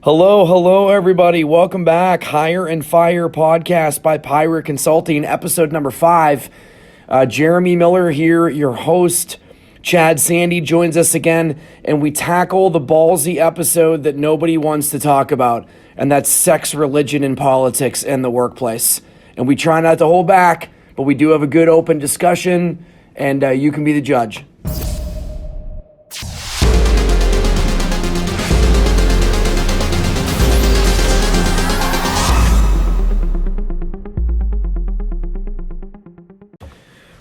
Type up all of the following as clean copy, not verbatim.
Hello, everybody. Welcome back. Hire and Fire podcast by Pirate Consulting, episode number 5. Jeremy Miller here, your host. Chad Sande joins us again, and we tackle the ballsy episode that nobody wants to talk about, and that's sex, religion, and politics in the workplace. And we try not to hold back, but we do have a good open discussion, and you can be the judge.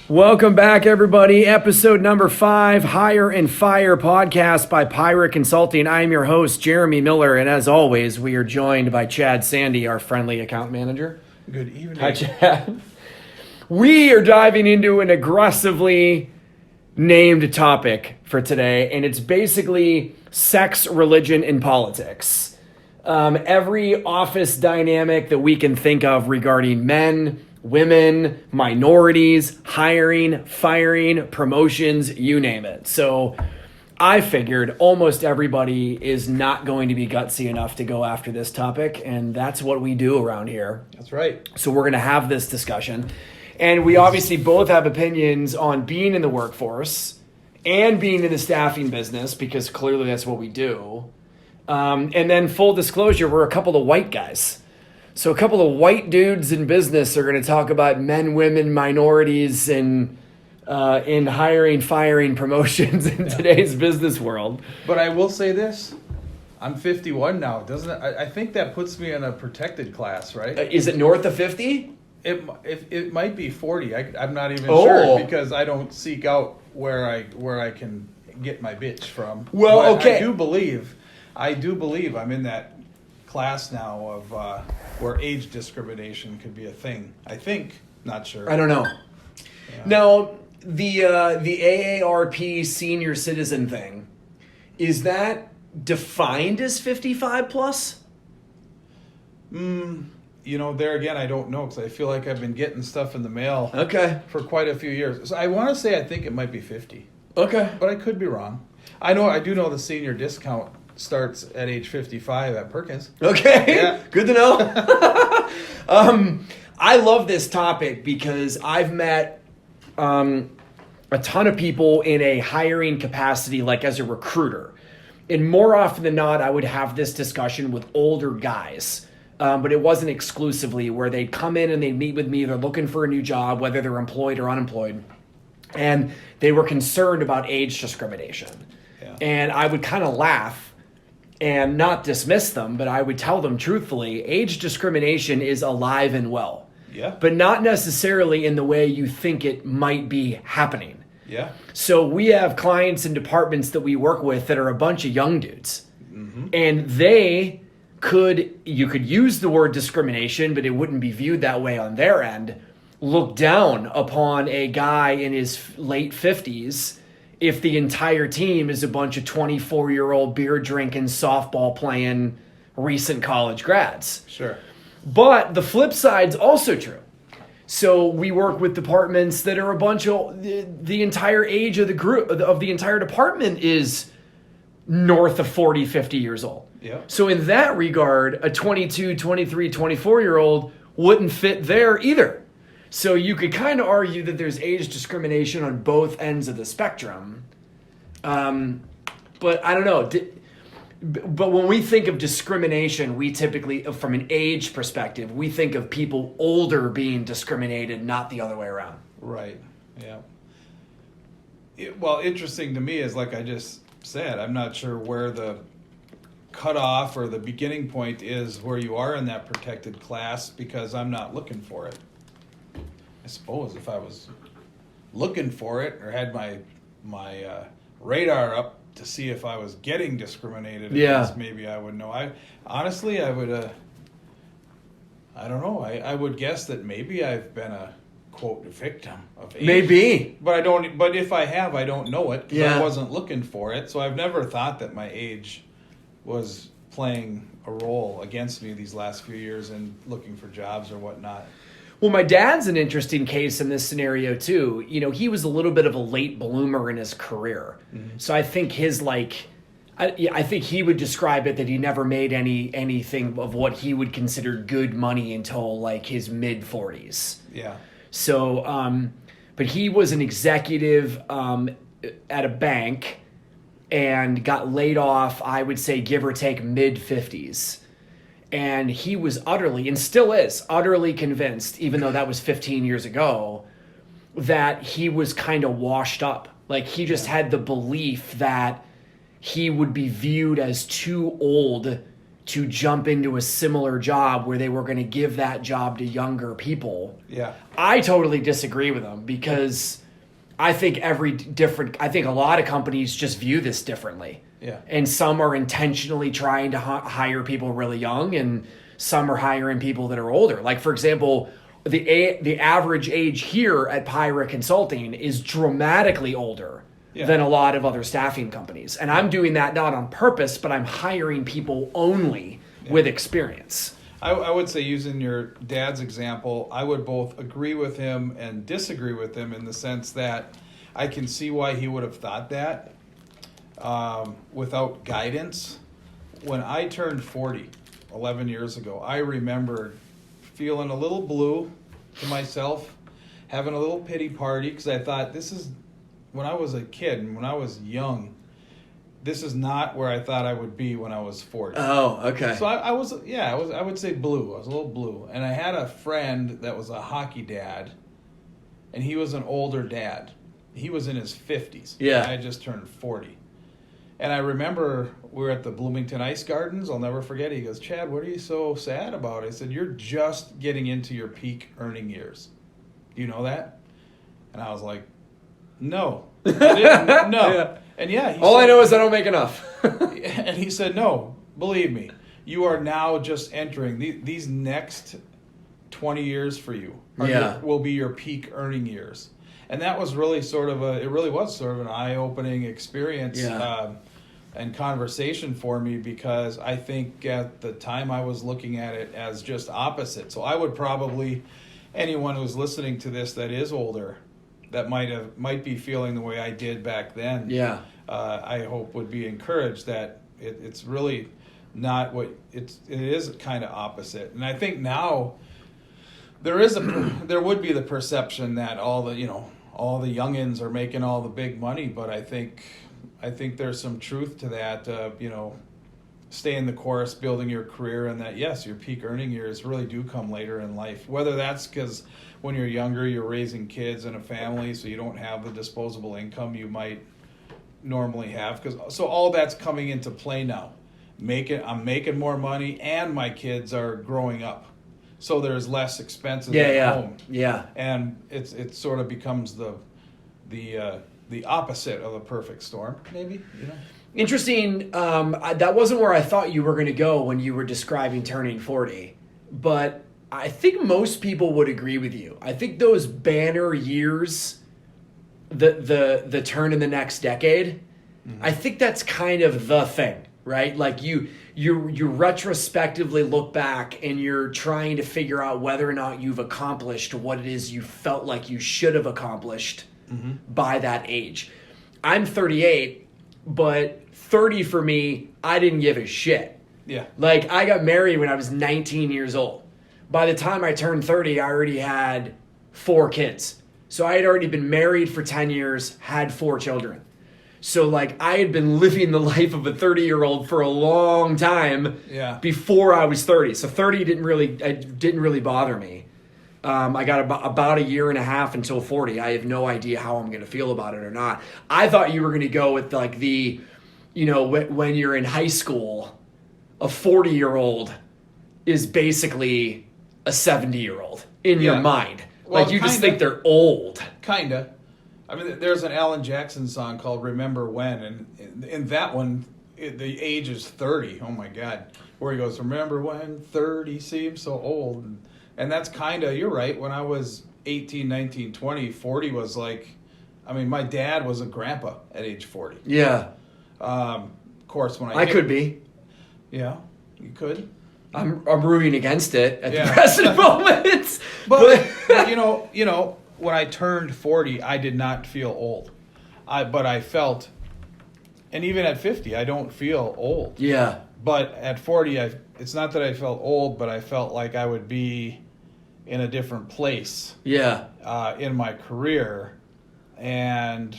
Welcome back, everybody. Episode number 5, Hire and Fire podcast by Pirate Consulting. I am your host, Jeremy Miller, and as always, we are joined by Chad Sande, our friendly account manager. Good evening. Hi, Chad. We are diving into an aggressively named topic for today, and it's basically sex, religion, and politics. Every office dynamic that we can think of regarding men, women, minorities, hiring, firing, promotions, you name it. So I figured almost everybody is not going to be gutsy enough to go after this topic, and that's what we do around here. That's right. So we're going to have this discussion, and we obviously both have opinions on being in the workforce and being in the staffing business, because clearly that's what we do. And then full disclosure, we're a couple of white guys. So a couple of white dudes in business are going to talk about men, women, minorities, and in hiring, firing, promotions in today's business world. But I will say this. I'm 51 now, doesn't it? I think that puts me in a protected class, right? Is it north of 50? It might be 40. I'm not even Oh. sure because I don't seek out where I can get my bitch from. Well, But okay. I do believe I'm in that class now of where age discrimination could be a thing. I think, not sure. I don't know. Yeah. Now, the AARP senior citizen thing, is that defined as 55 plus? There again, I don't know because I feel like I've been getting stuff in the mail Okay. for quite a few years. So I want to say I think it might be 50, Okay. but I could be wrong. I do know the senior discount starts at age 55 at Perkins. Okay. Yeah. Good to know. I love this topic because I've met a ton of people in a hiring capacity, like as a recruiter. And more often than not, I would have this discussion with older guys. But it wasn't exclusively, where they'd come in and they'd meet with me. They're looking for a new job, whether they're employed or unemployed. And they were concerned about age discrimination. Yeah. And I would kind of laugh and not dismiss them, but I would tell them truthfully, age discrimination is alive and well. Yeah. But not necessarily in the way you think it might be happening. Yeah. So we have clients and departments that we work with that are a bunch of young dudes. Mm-hmm. And you could use the word discrimination, but it wouldn't be viewed that way on their end, look down upon a guy in his late 50s if the entire team is a bunch of 24-year-old beer drinking, softball playing, recent college grads. Sure. But the flip side's also true. So we work with departments that are a bunch of the entire age of the group of the entire department is north of 40, 50 years old. Yeah. So in that regard, a 22, 23, 24-year-old wouldn't fit there either. So you could kind of argue that there's age discrimination on both ends of the spectrum. But I don't know. But when we think of discrimination, we typically, from an age perspective, we think of people older being discriminated, not the other way around. Right. Yeah. Interesting to me is, like I just said, I'm not sure where the cutoff or the beginning point is where you are in that protected class because I'm not looking for it. I suppose if I was looking for it or had my radar up to see if I was getting discriminated against, maybe I would know. I would. I don't know. I would guess that maybe I've been a quote victim of age. Maybe, but I don't. But if I have, I don't know it because Yeah. I wasn't looking for it. So I've never thought that my age was playing a role against me these last few years in looking for jobs or whatnot. Well, my dad's an interesting case in this scenario too. You know, he was a little bit of a late bloomer in his career. Mm-hmm. So I think his I think he would describe it that he never made anything of what he would consider good money until like his mid 40s. Yeah. So, but he was an executive at a bank and got laid off, I would say, give or take, mid 50s. And he was utterly, and still is, utterly convinced, even though that was 15 years ago, that he was kind of washed up. Like, he just had the belief that he would be viewed as too old to jump into a similar job where they were going to give that job to younger people. Yeah. I totally disagree with him because I think I think a lot of companies just view this differently. Yeah. And some are intentionally trying to hire people really young, and some are hiring people that are older. Like, for example, the average age here at Pyra Consulting is dramatically older than a lot of other staffing companies. And I'm doing that not on purpose, but I'm hiring people only with experience. I would say, using your dad's example, I would both agree with him and disagree with him in the sense that I can see why he would have thought that without guidance. When I turned 40, 11 years ago, I remember feeling a little blue to myself, having a little pity party, because I thought, this is, when I was a kid and when I was young, this is not where I thought I would be when I was 40. Oh, okay. So I would say blue. I was a little blue. And I had a friend that was a hockey dad, and he was an older dad. He was in his 50s. Yeah. I had just turned 40. And I remember we were at the Bloomington Ice Gardens. I'll never forget it. He goes, Chad, what are you so sad about? I said, you're just getting into your peak earning years. Do you know that? And I was like, no. I didn't. No. Yeah. And yeah. All I know is I don't make enough. And he said, no, believe me, you are now just entering these next 20 years for you will be your peak earning years. And that was really sort of an eye-opening experience and conversation for me, because I think at the time I was looking at it as just opposite. So I would probably, anyone who's listening to this that is older, that might be feeling the way I did back then. Yeah. I hope would be encouraged that it's really not what it is, kind of opposite. And I think now there would be the perception that all the youngins are making all the big money, but I think there's some truth to that. Staying the course, building your career, and that yes, your peak earning years really do come later in life. Whether that's because when you're younger, you're raising kids and a family, so you don't have the disposable income you might normally have. So all that's coming into play now. I'm making more money, and my kids are growing up, so there's less expenses at home. Yeah, and it sort of becomes the opposite of a perfect storm, maybe. Interesting. That wasn't where I thought you were going to go when you were describing turning 40, but I think most people would agree with you. I think those banner years, the turn in the next decade, I think that's kind of the thing, right? Like you retrospectively look back and you're trying to figure out whether or not you've accomplished what it is you felt like you should have accomplished by that age. I'm 38, but 30 for me, I didn't give a shit. Yeah. Like, I got married when I was 19 years old. By the time I turned 30, I already had 4 kids. So I had already been married for 10 years, had 4 children. So, like, I had been living the life of a 30-year-old for a long time before I was 30. So 30 didn't really bother me. I got about a year and a half until 40. I have no idea how I'm going to feel about it or not. I thought you were going to go with, like, when you're in high school, a 40-year-old is basically a 70-year-old in your mind. Well, like, you just think they're old. Kinda. I mean, there's an Alan Jackson song called Remember When, and in that one, the age is 30. Oh, my God. Where he goes, remember when 30 seems so old. And that's kind of, you're right, when I was 18, 19, 20, 40 was like, I mean, my dad was a grandpa at age 40. Yeah. Of course, when I could be. Yeah, you could. I'm rooting against it at the present moment. But you know, when I turned 40, I did not feel old. But I felt And even at 50, I don't feel old. Yeah. But at 40, it's not that I felt old, but I felt like I would be in a different place Yeah. in my career. And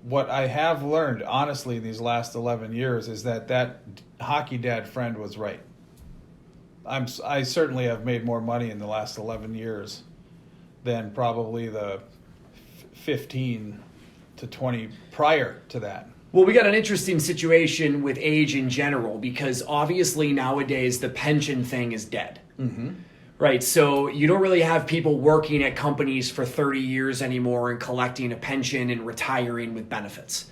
what I have learned, honestly, these last 11 years is that hockey dad friend was right. I certainly have made more money in the last 11 years than probably the 15 to 20 prior to that. Well, we got an interesting situation with age in general because obviously nowadays the pension thing is dead. Mm-hmm. Right, so you don't really have people working at companies for 30 years anymore and collecting a pension and retiring with benefits.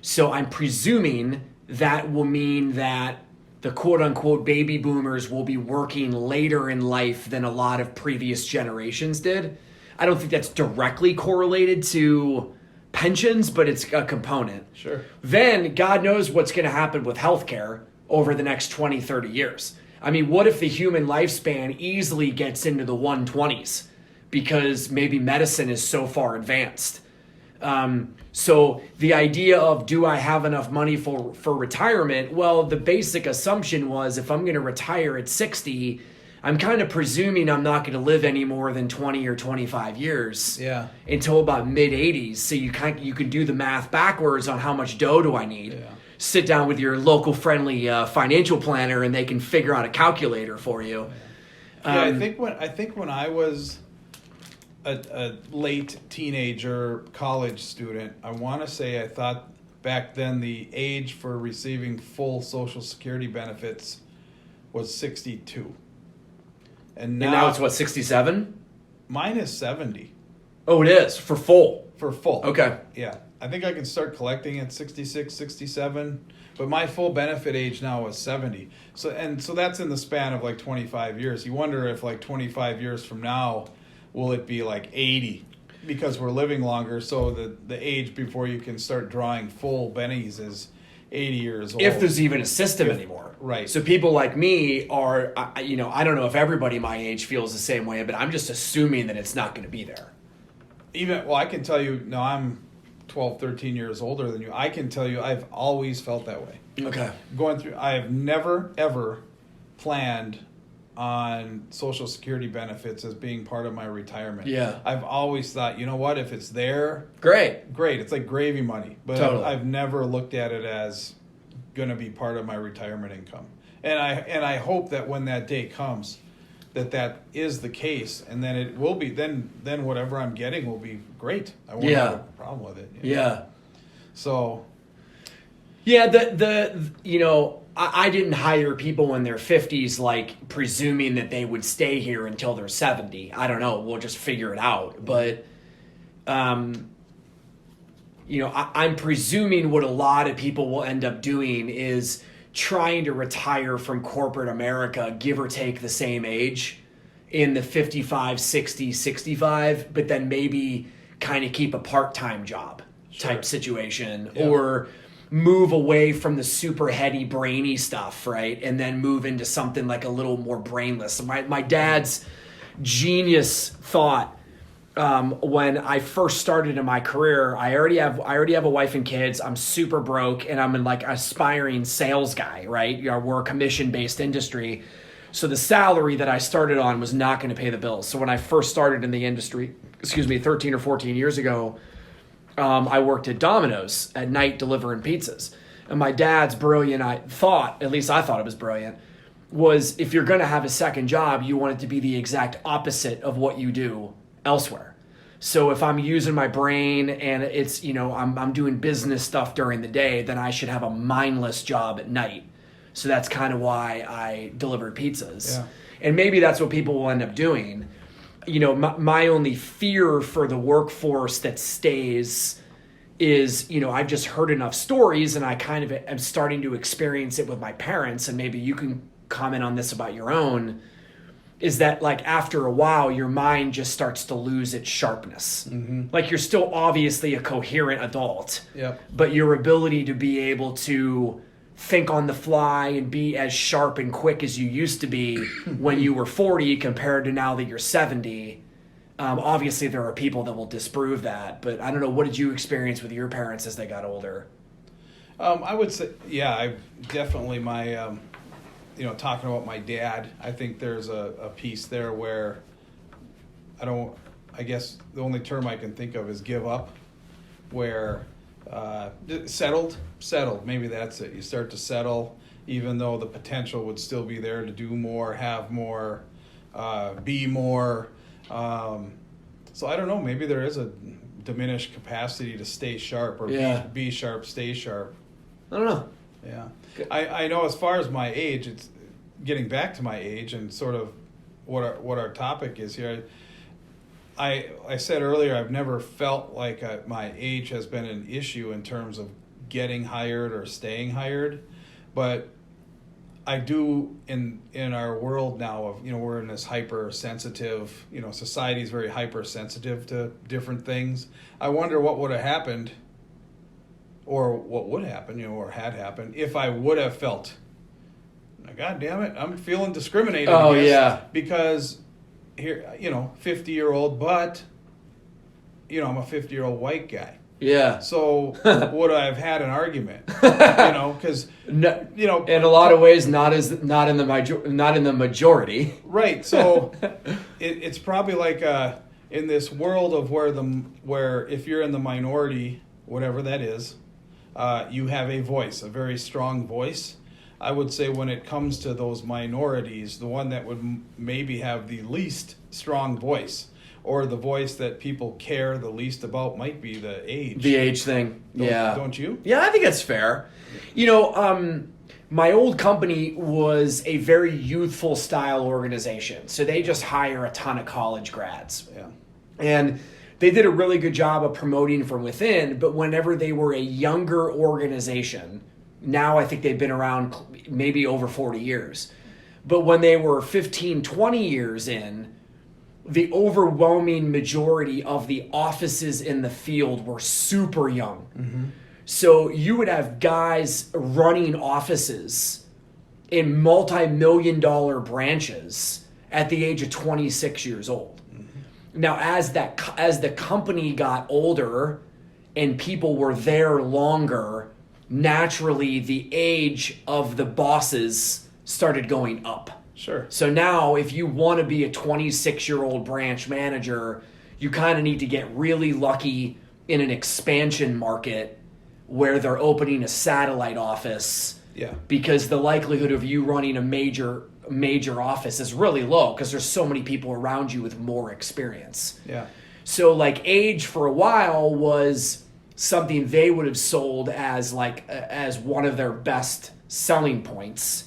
So I'm presuming that will mean that the quote-unquote baby boomers will be working later in life than a lot of previous generations did. I don't think that's directly correlated to pensions, but it's a component. Sure. Then God knows what's going to happen with healthcare over the next 20, 30 years. I mean, what if the human lifespan easily gets into the 120s because maybe medicine is so far advanced? So the idea of, do I have enough money for retirement? Well, the basic assumption was if I'm going to retire at 60, I'm kind of presuming I'm not going to live any more than 20 or 25 years until about mid 80s. So you can do the math backwards on how much dough do I need. Yeah. Sit down with your local friendly financial planner and they can figure out a calculator for you. I think when I was a late teenager college student, I want to say I thought back then the age for receiving full Social Security benefits was 62. And now it's what, 67? Mine is 70. Oh, it is for full. For full. Okay. Yeah. I think I can start collecting at 66, 67, but my full benefit age now is 70. So that's in the span of like 25 years. You wonder if like 25 years from now, will it be like 80 because we're living longer. So the age before you can start drawing full bennies is 80 years old. If there's even a system anymore. Right. So people like me are, I don't know if everybody my age feels the same way, but I'm just assuming that it's not going to be there. I can tell you, no, I'm 12, 13 years older than you. I can tell you I've always felt that way. Okay. I have never, ever planned on Social Security benefits as being part of my retirement. Yeah. I've always thought, you know what, if it's there, great. It's like gravy money. But totally. I've never looked at it as going to be part of my retirement income. And I hope that when that day comes, that is the case, and then it will be. Then whatever I'm getting will be great. I won't have a problem with it. Yeah. So. Yeah, I didn't hire people in their 50s like presuming that they would stay here until they're 70. I don't know. We'll just figure it out. But, I'm presuming what a lot of people will end up doing is trying to retire from corporate America, give or take the same age, in the 55, 60, 65, but then maybe kind of keep a part-time job type situation, or move away from the super heady, brainy stuff, right? And then move into something like a little more brainless. My dad's genius thought when I first started in my career, I already have a wife and kids. I'm super broke, and I'm an aspiring sales guy, right? We're a commission-based industry. So the salary that I started on was not going to pay the bills. So when I first started in the industry, 13 or 14 years ago, I worked at Domino's at night delivering pizzas. And my dad's brilliant, at least I thought it was brilliant, was if you're going to have a second job, you want it to be the exact opposite of what you do elsewhere. So if I'm using my brain and it's, I'm doing business stuff during the day, then I should have a mindless job at night. So that's kind of why I delivered pizzas. Yeah. And maybe that's what people will end up doing. My only fear for the workforce that stays is, I've just heard enough stories, and I kind of am starting to experience it with my parents, and maybe you can comment on this about your own, is that after a while, your mind just starts to lose its sharpness. Mm-hmm. You're still obviously a coherent adult, Yep. but your ability to be able to think on the fly and be as sharp and quick as you used to be when you were 40 compared to now that you're 70. Obviously, there are people that will disprove that, but I don't know. What did you experience with your parents as they got older? I would say, yeah, I definitely talking about my dad, I think there's a piece there where I guess the only term I can think of is give up, where settled, maybe that's it. You start to settle, even though the potential would still be there to do more, have more, be more. So I don't know, maybe there is a diminished capacity to stay sharp or be sharp, stay sharp. I don't know. Yeah. I know as far as my age, it's getting back to my age and sort of what our topic is here. I said earlier, I've never felt like my age has been an issue in terms of getting hired or staying hired, but I do in our world now of, we're in this hypersensitive, society is very hypersensitive to different things. I wonder what would have happened, or what would happen, or had happened if I would have felt, God damn it, I'm feeling discriminated against because here, 50-year-old, but I'm a 50-year-old white guy. Yeah. So would I have had an argument? Because in a lot of ways, not in the majority. Right. So it's probably like in this world of where if you're in the minority, whatever that is, you have a voice, a very strong voice. I would say when it comes to those minorities, the one that would maybe have the least strong voice, or the voice that people care the least about, might be the age. The age thing, Don't you? Yeah, I think that's fair. My old company was a very youthful style organization, so they just hire a ton of college grads. Yeah. And they did a really good job of promoting from within, but whenever they were a younger organization, now I think they've been around maybe over 40 years, but when they were 15, 20 years in, the overwhelming majority of the offices in the field were super young. Mm-hmm. So you would have guys running offices in multi-million-dollar branches at the age of 26 years old. Mm-hmm. Now, as the company got older and people were there longer, naturally the age of the bosses started going up. Sure. So now if you want to be a 26-year-old branch manager, you kind of need to get really lucky in an expansion market where they're opening a satellite office. Yeah. Because the likelihood of you running a major office is really low because there's so many people around you with more experience. Yeah. So age for a while was something they would have sold as one of their best selling points.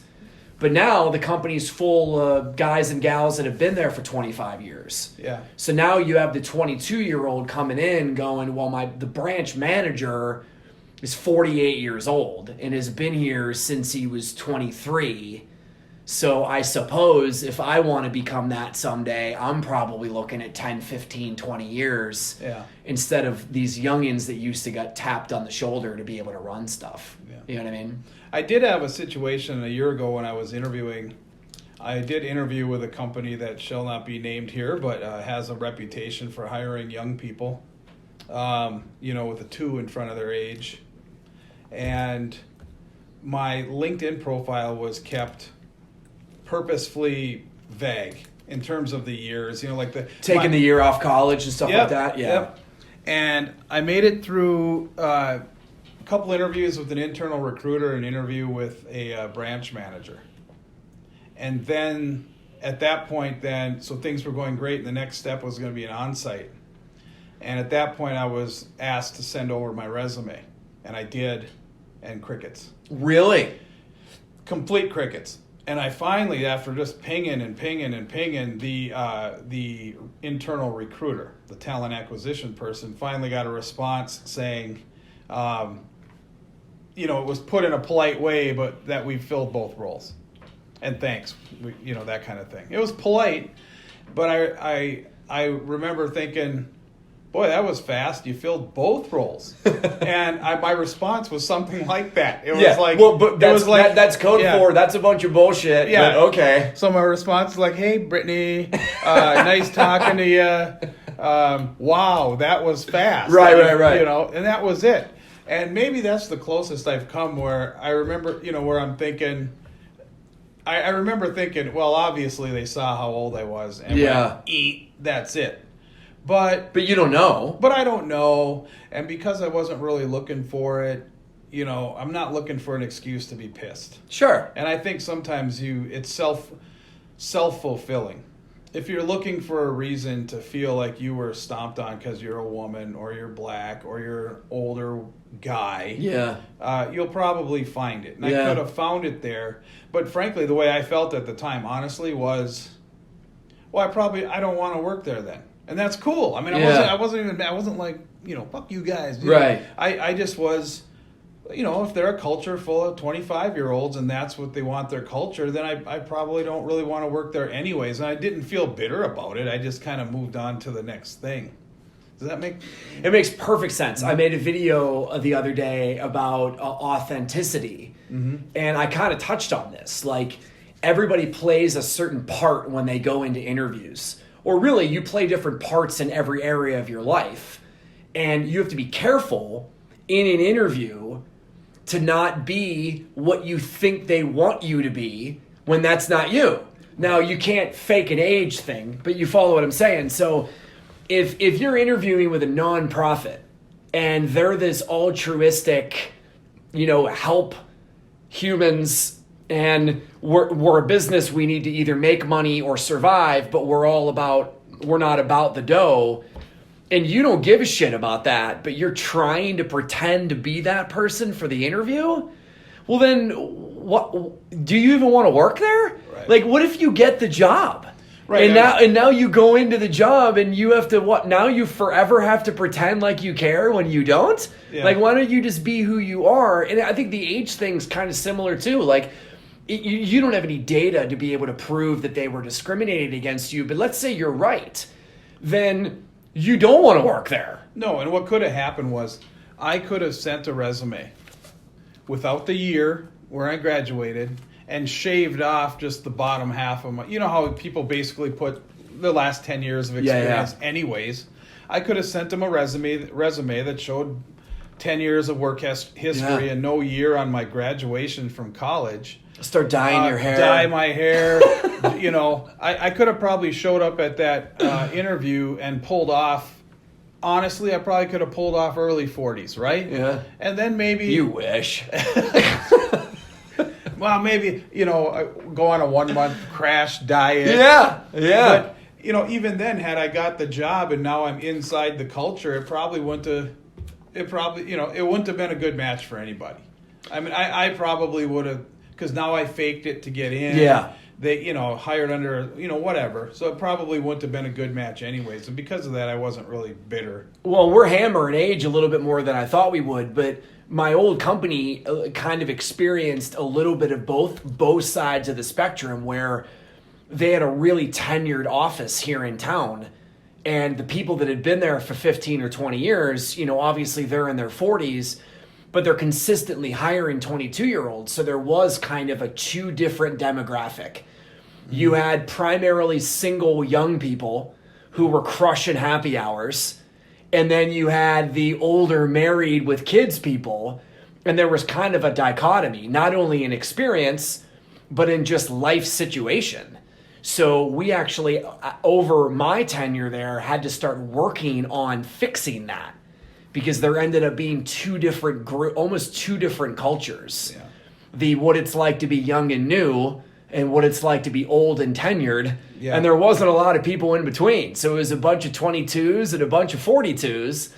But now the company's full of guys and gals that have been there for 25 years. Yeah. So now you have the 22-year-old coming in going, well, the branch manager is 48 years old and has been here since he was 23. So I suppose if I want to become that someday, I'm probably looking at 10, 15, 20 years instead of these youngins that used to get tapped on the shoulder to be able to run stuff. Yeah. You know what I mean? I did have a situation a year ago when I was interviewing. I did interview with a company that shall not be named here, but has a reputation for hiring young people, with a 2 in front of their age. And my LinkedIn profile was kept purposefully vague in terms of the years, taking the year off college and stuff like that. Yeah. Yep. And I made it through a couple interviews with an internal recruiter, an interview with a branch manager. And then at that point so things were going great, and the next step was going to be an on-site. And at that point I was asked to send over my resume, and I did, and crickets. Really? Complete crickets. And I finally, after just pinging, the internal recruiter, the talent acquisition person, finally got a response saying, it was put in a polite way, but that we filled both roles. And thanks, that kind of thing. It was polite, but I remember thinking, boy, that was fast. You filled both roles. And my response was something like that. It was like, well, but that's code for that's a bunch of bullshit. Yeah. But okay. So my response is like, hey, Brittany, nice talking to you. Wow, that was fast. Right. And that was it. And maybe that's the closest I've come where I remember, where I'm thinking, I remember thinking, well, obviously they saw how old I was and went, eat, that's it. But you don't know. But I don't know. And because I wasn't really looking for it, I'm not looking for an excuse to be pissed. Sure. And I think sometimes it's self-fulfilling. If you're looking for a reason to feel like you were stomped on because you're a woman or you're black or you're an older guy, you'll probably find it. And I could have found it there. But frankly, the way I felt at the time, honestly, was, well, I don't want to work there then. And that's cool. I mean, I wasn't like, fuck you guys. Right. I just was, if they're a culture full of 25-year-olds and that's what they want their culture, then I probably don't really want to work there anyways. And I didn't feel bitter about it. I just kind of moved on to the next thing. Does that make... It makes perfect sense. I made a video the other day about authenticity. Mm-hmm. And I kind of touched on this. Like, everybody plays a certain part when they go into interviews. Or really, you play different parts in every area of your life. And you have to be careful in an interview to not be what you think they want you to be when that's not you. Now, you can't fake an age thing, but you follow what I'm saying. So if you're interviewing with a nonprofit and they're this altruistic, help humans, and we're a business, we need to either make money or survive, but we're not about the dough, and you don't give a shit about that, but you're trying to pretend to be that person for the interview, well then, what do you even want to work there? Right. Like, what if you get the job? Right. And now you go into the job and you have to now you forever have to pretend like you care when you don't? Yeah. Like, why don't you just be who you are? And I think the age thing's kind of similar too. Like, you don't have any data to be able to prove that they were discriminated against you, but let's say you're right. Then you don't want to work there. No, and what could have happened was I could have sent a resume without the year where I graduated and shaved off just the bottom half of my... You know how people basically put the last 10 years of experience anyways? I could have sent them a resume that showed 10 years of work history and no year on my graduation from college. Start dyeing your hair. Dye my hair. I could have probably showed up at that interview and pulled off... Honestly, I probably could have pulled off early 40s, right? Yeah. And then maybe... You wish. Well, maybe, go on a 1-month crash diet. Yeah. But, even then, had I got the job and now I'm inside the culture, it wouldn't have been a good match for anybody. I mean, I probably would have, because now I faked it to get in. Yeah. They, hired under, whatever. So it probably wouldn't have been a good match anyways. And because of that, I wasn't really bitter. Well, we're hammering age a little bit more than I thought we would, but my old company kind of experienced a little bit of both sides of the spectrum, where they had a really tenured office here in town, and the people that had been there for 15 or 20 years, obviously they're in their 40s, but they're consistently hiring 22-year-olds. So there was kind of a two different demographic. You had primarily single young people who were crushing happy hours. And then you had the older married with kids people. And there was kind of a dichotomy, not only in experience, but in just life situation. So we actually, over my tenure there, had to start working on fixing that, because there ended up being almost two different cultures. Yeah. What it's like to be young and new, and what it's like to be old and tenured. Yeah. And there wasn't a lot of people in between. So it was a bunch of 22s and a bunch of 42s.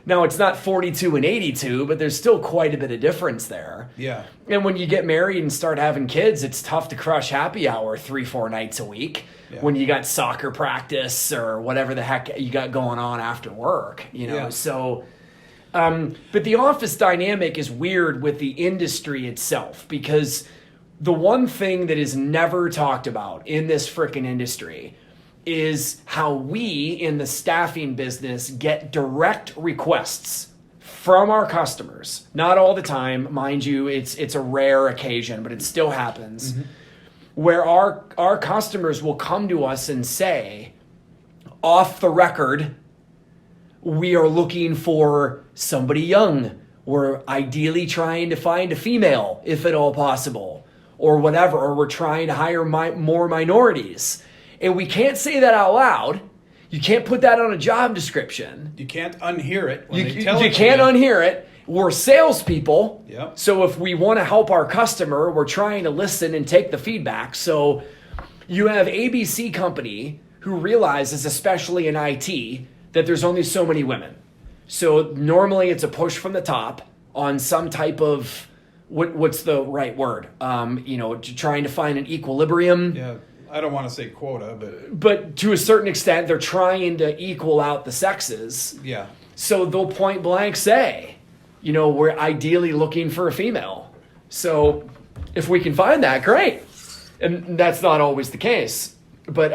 Now, it's not 42 and 82, but there's still quite a bit of difference there. Yeah. And when you get married and start having kids, it's tough to crush happy hour 3-4 nights a week when you got soccer practice or whatever the heck you got going on after work, Yeah. So, but the office dynamic is weird with the industry itself, because the one thing that is never talked about in this frickin' industry is how we in the staffing business get direct requests from our customers. Not all the time, mind you, it's a rare occasion, but it still happens, where our customers will come to us and say, off the record, we are looking for somebody young we're ideally trying to find a female, if at all possible, or whatever, or we're trying to hire more minorities. And we can't say that out loud. You can't put that on a job description. You can't unhear it when You they tell it to can't you. unhear it. We're salespeople. Yep. So if we want to help our customer, we're trying to listen and take the feedback. So you have ABC company who realizes, especially in IT, that there's only so many women. So normally it's a push from the top on some type of, what's the right word? Trying to find an equilibrium. Yeah, I don't want to say quota, but But to a certain extent, they're trying to equal out the sexes. yeah. So they'll point blank say, we're ideally looking for a female. So if we can find that, great. And that's not always the case. But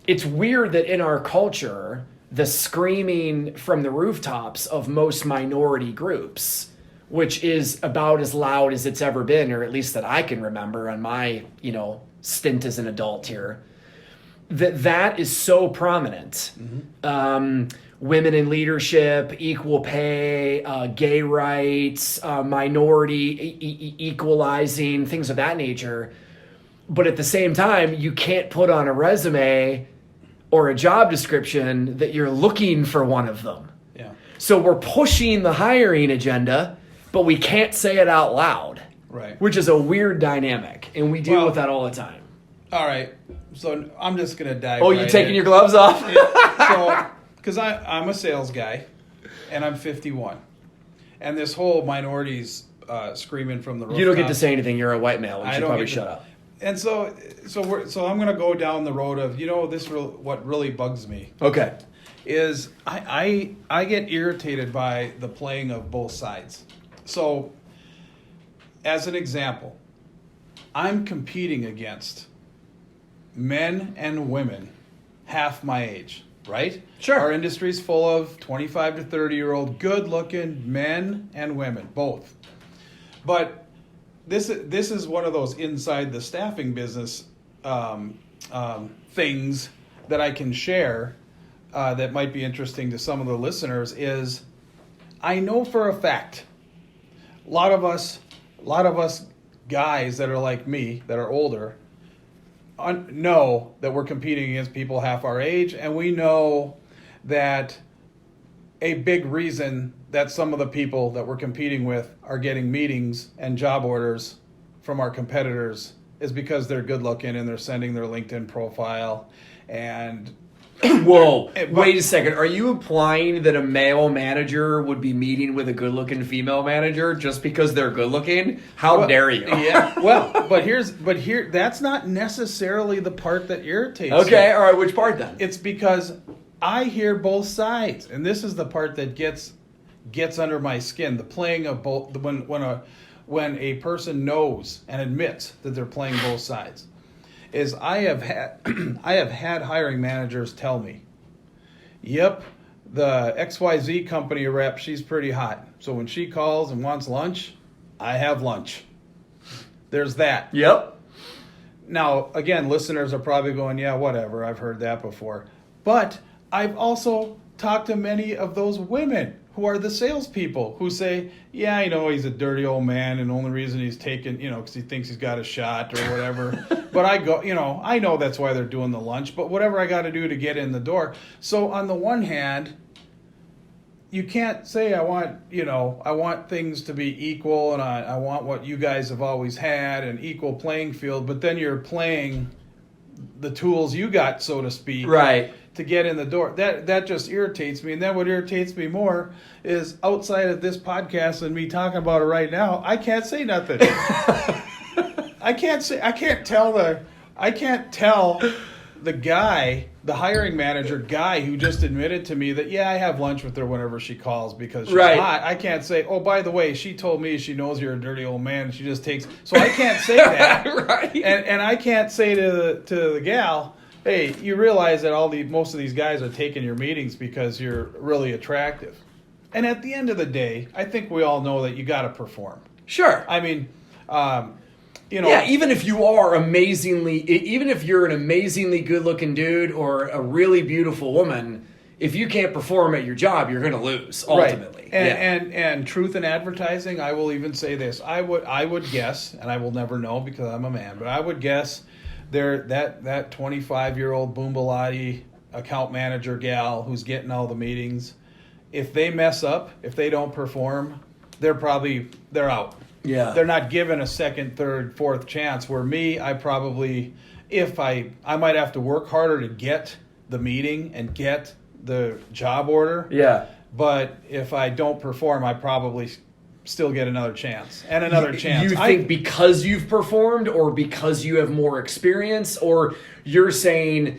it's weird that in our culture, the screaming from the rooftops of most minority groups, which is about as loud as it's ever been, or at least that I can remember on my, stint as an adult here, that is so prominent. Mm-hmm. Women in leadership, equal pay, gay rights, minority equalizing, things of that nature. But at the same time, you can't put on a resume or a job description that you're looking for one of them. Yeah. So we're pushing the hiring agenda, but we can't say it out loud. Right. Which is a weird dynamic, and we deal with that all the time. All right. So I'm just going to dive Oh, right you taking in. your gloves off? So, because I'm a sales guy, and I'm 51. And this whole minorities screaming from the rooftop. You don't get to say anything. You're a white male. You should probably shut up. And so I'm going to go down the road of, what really bugs me Okay. is I get irritated by the playing of both sides. So, as an example, I'm competing against men and women half my age, right? Sure. Our industry's full of 25 to 30-year-old good-looking men and women, both. But this is one of those inside the staffing business things that I can share that might be interesting to some of the listeners is I know for a fact a lot of us guys that are like me, that are older, know that we're competing against people half our age, and we know that a big reason that some of the people that we're competing with are getting meetings and job orders from our competitors is because they're good looking and they're sending their LinkedIn profile and Whoa, wait a second. Are you implying that a male manager would be meeting with a good-looking female manager just because they're good-looking? How dare you? Yeah. Well, but here that's not necessarily the part that irritates me. Okay, all right, which part then? It's because I hear both sides, and this is the part that gets under my skin. The playing of both when a person knows and admits that they're playing both sides. Is I have had hiring managers tell me, yep, the XYZ company rep, she's pretty hot. So when she calls and wants lunch, I have lunch. There's that. Yep. Now, again, listeners are probably going, yeah, whatever, I've heard that before. But I've also talked to many of those women who are the salespeople who say, yeah, I know he's a dirty old man and the only reason he's taken, because he thinks he's got a shot or whatever. But I go, I know that's why they're doing the lunch, but whatever I got to do to get in the door. So on the one hand, you can't say I want things to be equal and I want what you guys have always had, an equal playing field, but then you're playing the tools you got, so to speak. Right. To get in the door. That just irritates me. And then what irritates me more is outside of this podcast and me talking about it right now, I can't say nothing. I can't tell the guy, the hiring manager guy who just admitted to me that, yeah, I have lunch with her whenever she calls because she's hot. I can't say, oh, by the way, she told me she knows you're a dirty old man and she just takes. So I can't say that. Right. And I can't say to the gal, hey, you realize that most of these guys are taking your meetings because you're really attractive. And at the end of the day, I think we all know that you got to perform. Sure. I mean, Yeah, even if you're an amazingly good-looking dude or a really beautiful woman, if you can't perform at your job, you're going to lose ultimately. Right. And truth in advertising, I will even say this. I would guess, and I will never know because I'm a man, but I would guess that 25-year-old Boombalati account manager gal who's getting all the meetings, if they mess up, if they don't perform, they're out. Yeah. They're not given a second, third, fourth chance. Where me, I probably, if I might have to work harder to get the meeting and get the job order. Yeah. But if I don't perform, I probably still get another chance and another chance. You think because you've performed, or because you have more experience, or you're saying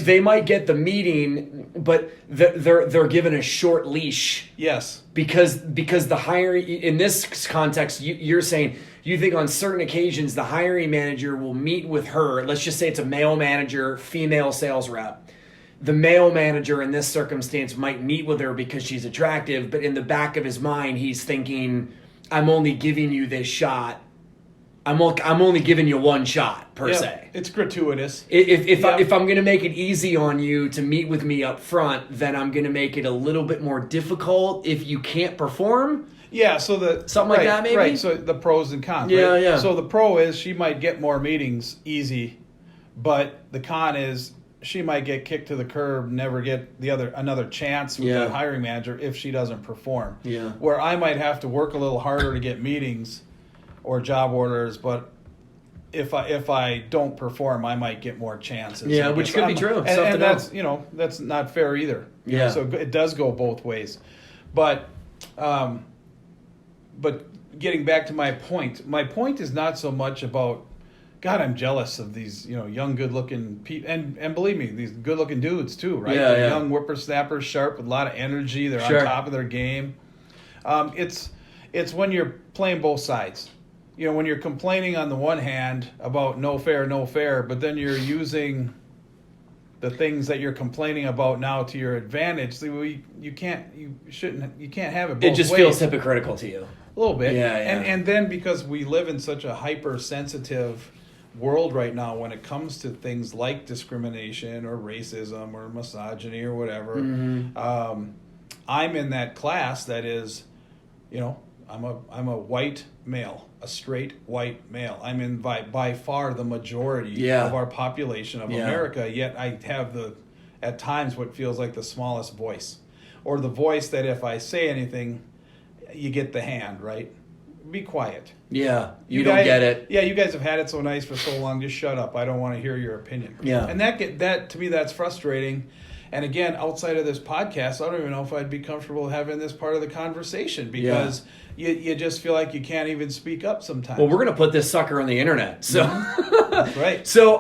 they might get the meeting, but they're given a short leash? Yes. Because the hiring, in this context, you're saying you think on certain occasions the hiring manager will meet with her. Let's just say it's a male manager, female sales rep. The male manager in this circumstance might meet with her because she's attractive, but in the back of his mind, he's thinking, I'm only giving you this shot. I'm only giving you one shot, per se. It's gratuitous. If I'm going to make it easy on you to meet with me up front, then I'm going to make it a little bit more difficult if you can't perform. Yeah, so like that, maybe? Right, so the pros and cons. Yeah, right? yeah. So the pro is she might get more meetings easy, but the con is she might get kicked to the curb, never get another chance with the hiring manager if she doesn't perform. Yeah. Where I might have to work a little harder to get meetings or job orders, but if I don't perform, I might get more chances. Yeah, which could be true. And that's not fair either. Yeah. So it does go both ways. But getting back to my point is not so much about, God, I'm jealous of these, young, good-looking people, and believe me, these good-looking dudes too, right? Yeah, They're young whippersnappers, sharp with a lot of energy. They're on top of their game. It's when you're playing both sides. When you're complaining on the one hand about no fair, but then you're using the things that you're complaining about now to your advantage. You can't have it both ways. It just feels hypocritical to you. A little bit. Yeah. And then because we live in such a hypersensitive world right now when it comes to things like discrimination or racism or misogyny or whatever, I'm in that class that is, I'm a white male, a straight white male. I'm in by far the majority of our population of America, yet I have at times what feels like the smallest voice, or the voice that if I say anything, you get the hand, right? Be quiet. Yeah, you don't get it. Yeah, you guys have had it so nice for so long. Just shut up. I don't want to hear your opinion. Yeah, and that to me, that's frustrating. And again, outside of this podcast, I don't even know if I'd be comfortable having this part of the conversation because you just feel like you can't even speak up sometimes. Well, we're gonna put this sucker on the internet, so that's right. So,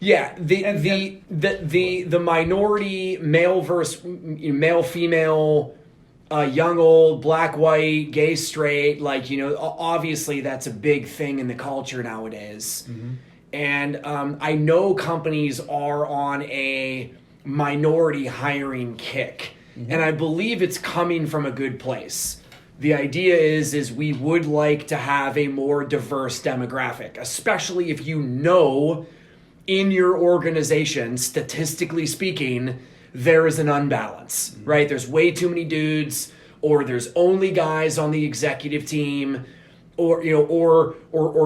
the minority male versus male female. Young, old, black, white, gay, straight, obviously that's a big thing in the culture nowadays. Mm-hmm. And I know companies are on a minority hiring kick. Mm-hmm. And I believe it's coming from a good place. The idea is we would like to have a more diverse demographic, especially if in your organization, statistically speaking, there is an unbalance, right? There's way too many dudes, or there's only guys on the executive team, or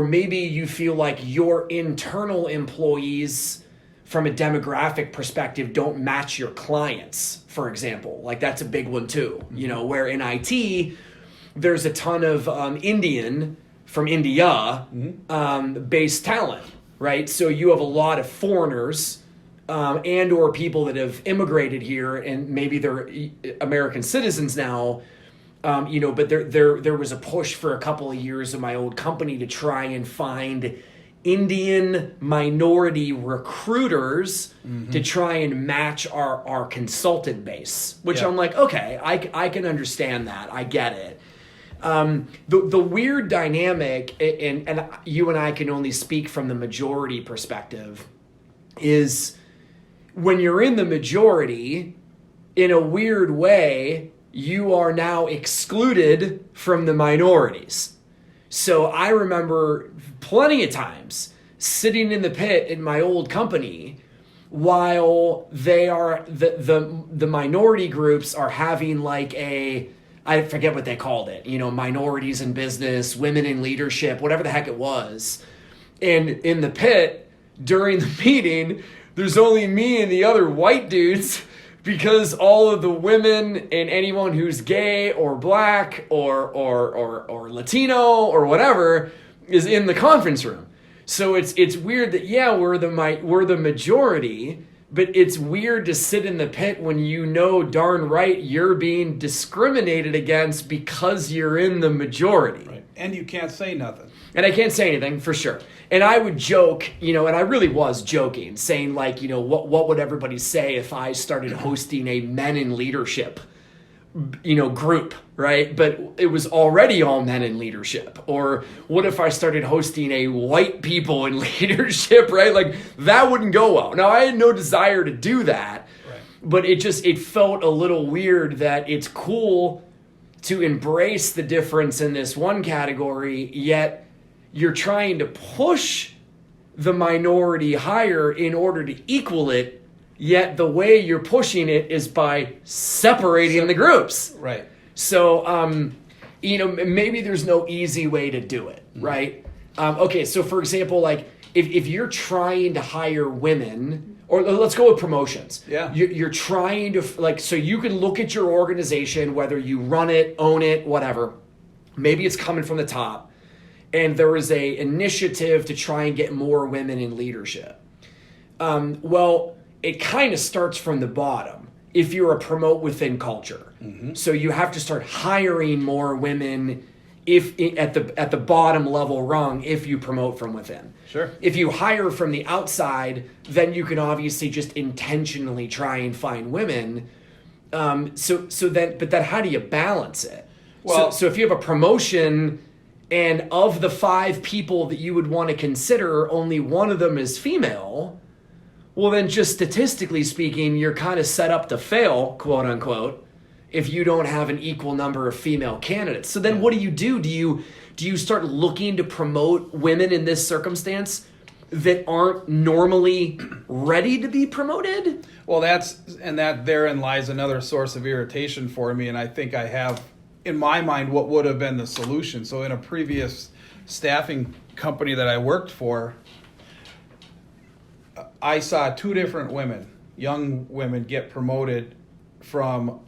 maybe you feel like your internal employees from a demographic perspective don't match your clients, for example. Like that's a big one too, where in IT, there's a ton of Indian from India based talent, right? So you have a lot of foreigners and or people that have immigrated here and maybe they're American citizens now, but there was a push for a couple of years in my old company to try and find Indian minority recruiters to try and match our consultant base, which I'm like, okay, I can understand that. I get it. The weird dynamic, and you and I can only speak from the majority perspective, is when you're in the majority, in a weird way, you are now excluded from the minorities. So I remember plenty of times sitting in the pit in my old company while they are the minority groups are having like I forget what they called it, minorities in business, women in leadership, whatever the heck it was. And in the pit during the meeting, there's only me and the other white dudes because all of the women and anyone who's gay or black or Latino or whatever is in the conference room. So it's weird that we're the majority, but it's weird to sit in the pit when darn right you're being discriminated against because you're in the majority. Right. And you can't say nothing. And I can't say anything for sure. And I would joke, and I really was joking, saying like, what would everybody say if I started hosting a men in leadership group, right? But it was already all men in leadership. Or what if I started hosting a white people in leadership, right? Like that wouldn't go well. Now I had no desire to do that, right. But it felt a little weird that it's cool to embrace the difference in this one category, yet you're trying to push the minority higher in order to equal it. Yet the way you're pushing it is by separating the groups. Right. So, maybe there's no easy way to do it, right? Okay, so for example, like if you're trying to hire women, or let's go with promotions. Yeah. You're trying to, so you can look at your organization, whether you run it, own it, whatever. Maybe it's coming from the top. And there is a initiative to try and get more women in leadership. It kind of starts from the bottom if you're a promote within culture. Mm-hmm. So you have to start hiring more women at the bottom level rung if you promote from within. Sure. If you hire from the outside, then you can obviously just intentionally try and find women. But then how do you balance it? Well, so if you have a promotion and of the 5 people that you would want to consider, only one of them is female, well, then just statistically speaking, you're kind of set up to fail, quote unquote, if you don't have an equal number of female candidates. So then what do? Do you start looking to promote women in this circumstance that aren't normally ready to be promoted? Well, that therein lies another source of irritation for me, and I think I have, in my mind, what would have been the solution. So in a previous staffing company that I worked for, I saw 2 different women, young women, get promoted from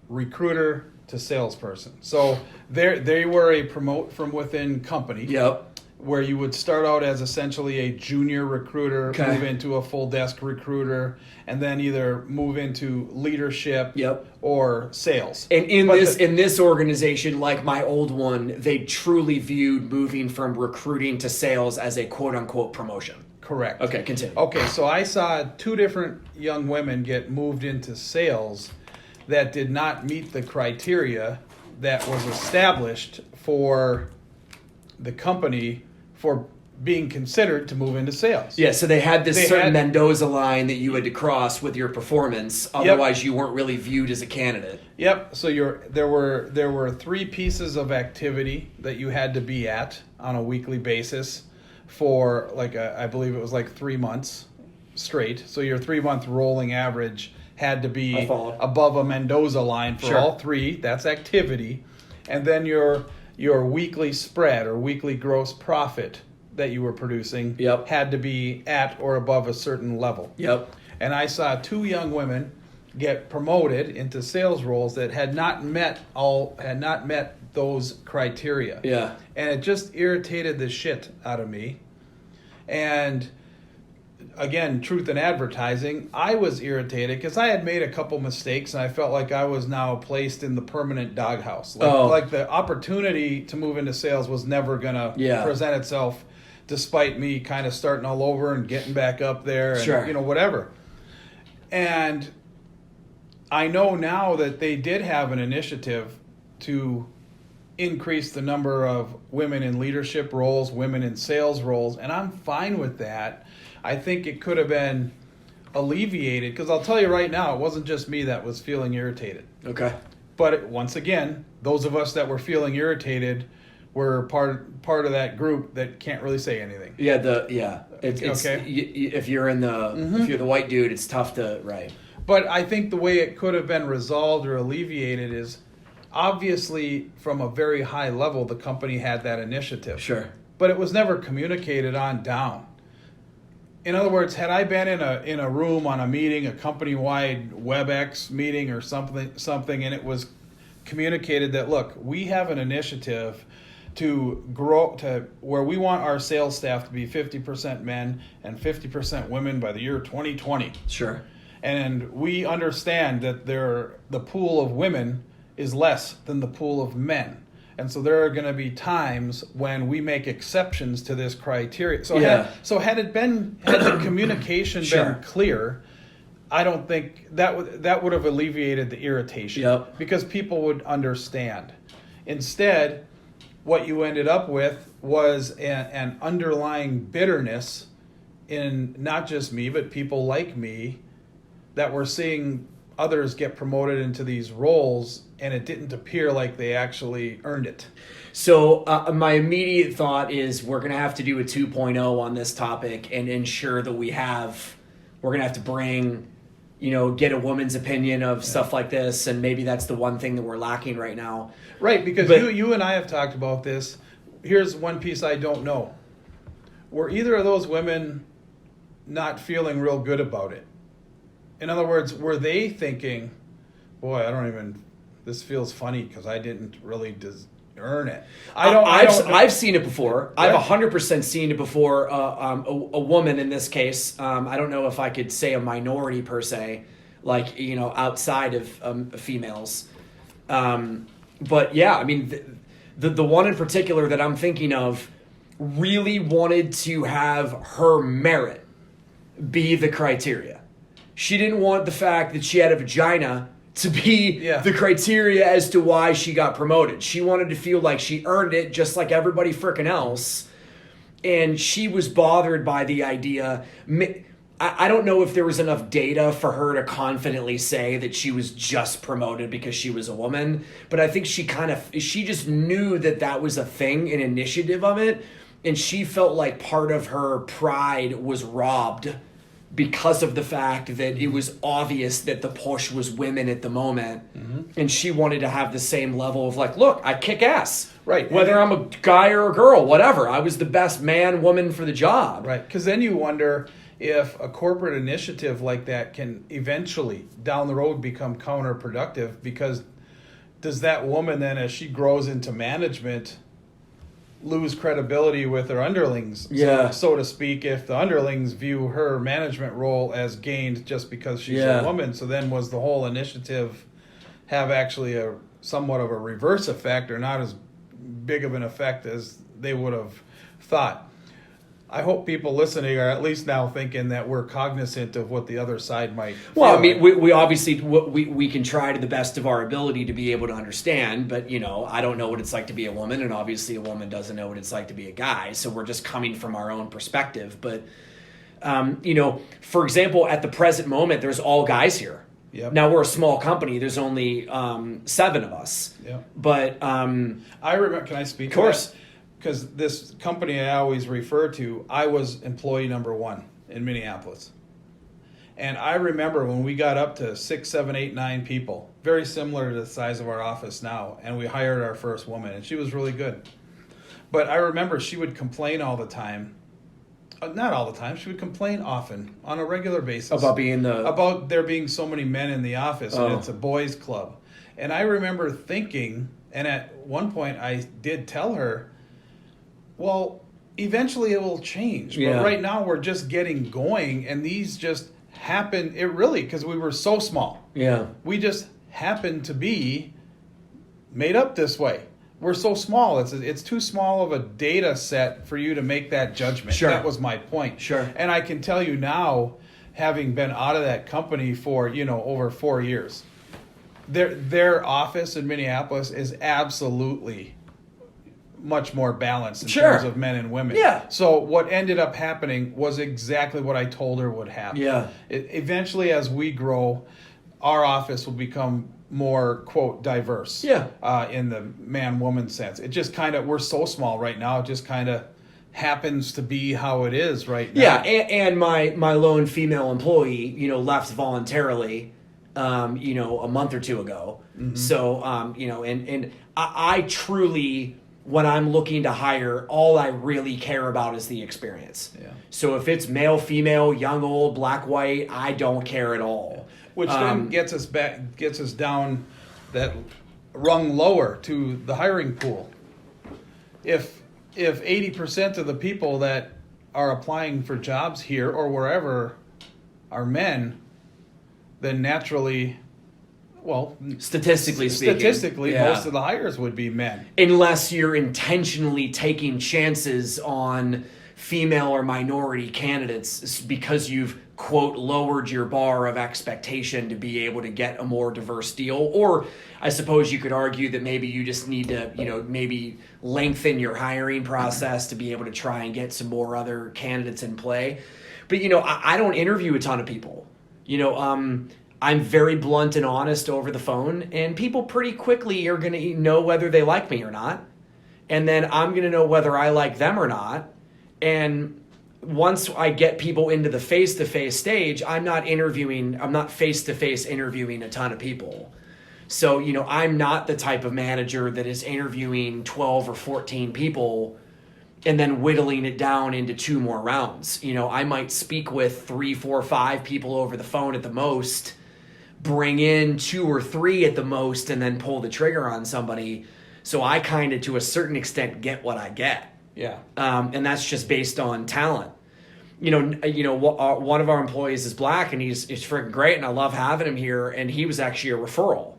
recruiter to salesperson. So they were a promote from within company. Yep. Where you would start out as essentially a junior recruiter, move into a full desk recruiter, and then either move into leadership or sales. And in this organization, like my old one, they truly viewed moving from recruiting to sales as a quote unquote promotion. Correct. Okay, continue. Okay, so I saw 2 different young women get moved into sales that did not meet the criteria that was established for the company for being considered to move into sales. Yeah, so they had this certain Mendoza line that you had to cross with your performance, otherwise you weren't really viewed as a candidate. Yep. So there were 3 pieces of activity that you had to be at on a weekly basis for I believe it was 3 months straight. So your 3-month rolling average had to be above a Mendoza line for all 3. That's activity. And then your weekly spread or weekly gross profit that you were producing had to be at or above a certain level. Yep. And I saw 2 young women get promoted into sales roles that had not met those criteria. Yeah. And it just irritated the shit out of me. And again, truth in advertising, I was irritated because I had made a couple mistakes and I felt like I was now placed in the permanent doghouse. Like the opportunity to move into sales was never going to present itself, despite me kind of starting all over and getting back up there and whatever. And I know now that they did have an initiative to increase the number of women in leadership roles, women in sales roles, and I'm fine with that. I think it could have been alleviated, because I'll tell you right now, it wasn't just me that was feeling irritated. Okay. But once again, those of us that were feeling irritated were part of that group that can't really say anything. It's Okay. if you're in the if you're the white dude, it's tough to But I think the way it could have been resolved or alleviated is obviously from a very high level the company had that initiative. Sure. But it was never communicated on down. In other words, had I been in a room on a meeting, a company-wide WebEx meeting or something, and it was communicated that, look, we have an initiative to grow to where we want our sales staff to be 50% men and 50% women by the year 2020. Sure. And we understand that the pool of women is less than the pool of men. And so there are going to be times when we make exceptions to this criteria. So had the communication Sure. been clear, I don't think that would have alleviated the irritation. Yep. Because people would understand. Instead, what you ended up with was an underlying bitterness in not just me, but people like me that were seeing others get promoted into these roles, and it didn't appear like they actually earned it. So my immediate thought is we're going to have to do a 2.0 on this topic and ensure that we're going to have to bring, get a woman's opinion of stuff like this. And maybe that's the one thing that we're lacking right now. Right, because you and I have talked about this. Here's one piece I don't know. Were either of those women not feeling real good about it? In other words, were they thinking, boy, this feels funny because I didn't really earn it. I've seen it before. Right. I've 100% seen it before. A woman in this case. I don't know if I could say a minority per se, like outside of females. But yeah, I mean, the one in particular that I'm thinking of really wanted to have her merit be the criteria. She didn't want the fact that she had a vagina to be the criteria as to why she got promoted. She wanted to feel like she earned it just like everybody frickin' else. And she was bothered by the idea. I don't know if there was enough data for her to confidently say that she was just promoted because she was a woman. But I think she just knew that was a thing, an initiative of it. And she felt like part of her pride was robbed because of the fact that it was obvious that the push was women at the moment. Mm-hmm. And she wanted to have the same level of like, look, I kick ass. Right. Whether I'm a guy or a girl, whatever. I was the best man, woman for the job. Right. Because then you wonder if a corporate initiative like that can eventually, down the road, become counterproductive, because does that woman then, as she grows into management, lose credibility with her underlings, so to speak, if the underlings view her management role as gained just because she's a woman? So then was the whole initiative have actually a somewhat of a reverse effect, or not as big of an effect as they would have thought? I hope people listening are at least now thinking that we're cognizant of what the other side might feel. Well, I mean, we obviously we can try to the best of our ability to be able to understand, but I don't know what it's like to be a woman, and obviously a woman doesn't know what it's like to be a guy. So we're just coming from our own perspective. But for example, at the present moment, there's all guys here. Yep. Now we're a small company. There's only 7 of us. Yep. But I remember. Can I speak? Of course. To that? Because this company I always refer to, I was employee number 1 in Minneapolis. And I remember when we got up to 6, 7, 8, 9 people, very similar to the size of our office now, and we hired our first woman, and she was really good. But I remember she would complain all the time. Not all the time. She would complain often, on a regular basis. About there being so many men in the office, and it's a boys' club. And I remember thinking, and at one point I did tell her, well, eventually it will change. Yeah. But right now we're just getting going, and these just happen. It really, because we were so small. Yeah. We just happen to be made up this way. We're so small. It's too small of a data set for you to make that judgment. Sure. That was my point. Sure. And I can tell you now, having been out of that company for, over 4 years, their office in Minneapolis is absolutely much more balanced in terms of men and women. Yeah. So what ended up happening was exactly what I told her would happen. Yeah. Eventually, as we grow, our office will become more, quote, diverse. Yeah. In the man-woman sense. It just kind of, we're so small right now, it just kind of happens to be how it is right now. Yeah, and my lone female employee, left voluntarily, a month or two ago. Mm-hmm. So, and I truly, when I'm looking to hire, all I really care about is the experience. Yeah. So if it's male, female, young, old, black, white, I don't care at all. Which then gets us down that rung lower to the hiring pool. If 80% of the people that are applying for jobs here or wherever are men, then naturally, well, statistically speaking, yeah. Most of the hires would be men. Unless you're intentionally taking chances on female or minority candidates because you've, quote, lowered your bar of expectation to be able to get a more diverse deal. Or I suppose you could argue that maybe you just need to, maybe lengthen your hiring process to be able to try and get some more other candidates in play. But, I don't interview a ton of people. I'm very blunt and honest over the phone, and people pretty quickly are going to know whether they like me or not. And then I'm going to know whether I like them or not. And once I get people into the face-to-face stage, I'm not face-to-face interviewing a ton of people. So, I'm not the type of manager that is interviewing 12 or 14 people and then whittling it down into 2 more rounds. I might speak with 3, 4, 5 people over the phone at the most, bring in 2 or 3 at the most, and then pull the trigger on somebody. So I kind of, to a certain extent, get what I get. Yeah. And that's just based on talent. One of our employees is black, and he's freaking great, and I love having him here. And he was actually a referral,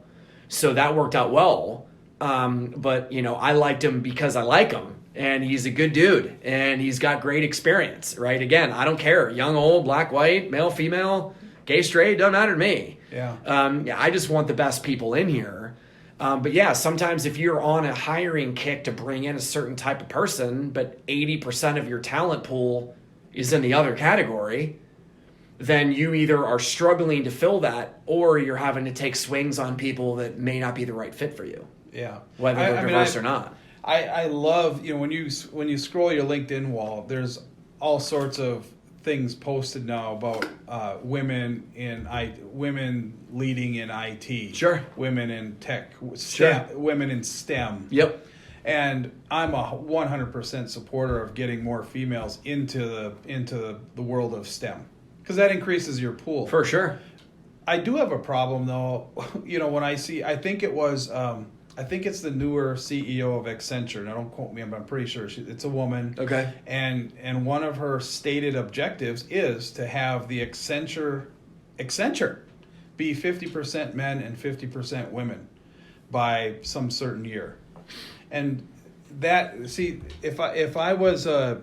so that worked out well. But I liked him because I like him, and he's a good dude, and he's got great experience. Right? Again, I don't care, young, old, black, white, male, female, gay, straight, doesn't matter to me. Yeah. I just want the best people in here. But yeah, sometimes if you're on a hiring kick to bring in a certain type of person, but 80% of your talent pool is in the other category, then you either are struggling to fill that, or you're having to take swings on people that may not be the right fit for you. Yeah. Whether they're diverse or not. I love, when you scroll your LinkedIn wall, there's all sorts of things posted now about women leading in IT. Sure. Women in tech. Sure. Women in STEM. Yep. And I'm a 100% supporter of getting more females into the world of STEM, because that increases your pool. For sure. I do have a problem though. When I see, I think it's the newer CEO of Accenture. Now, don't quote me, but I'm pretty sure it's a woman. Okay. And one of her stated objectives is to have the Accenture be 50% men and 50% women by some certain year. And that, see, if I was a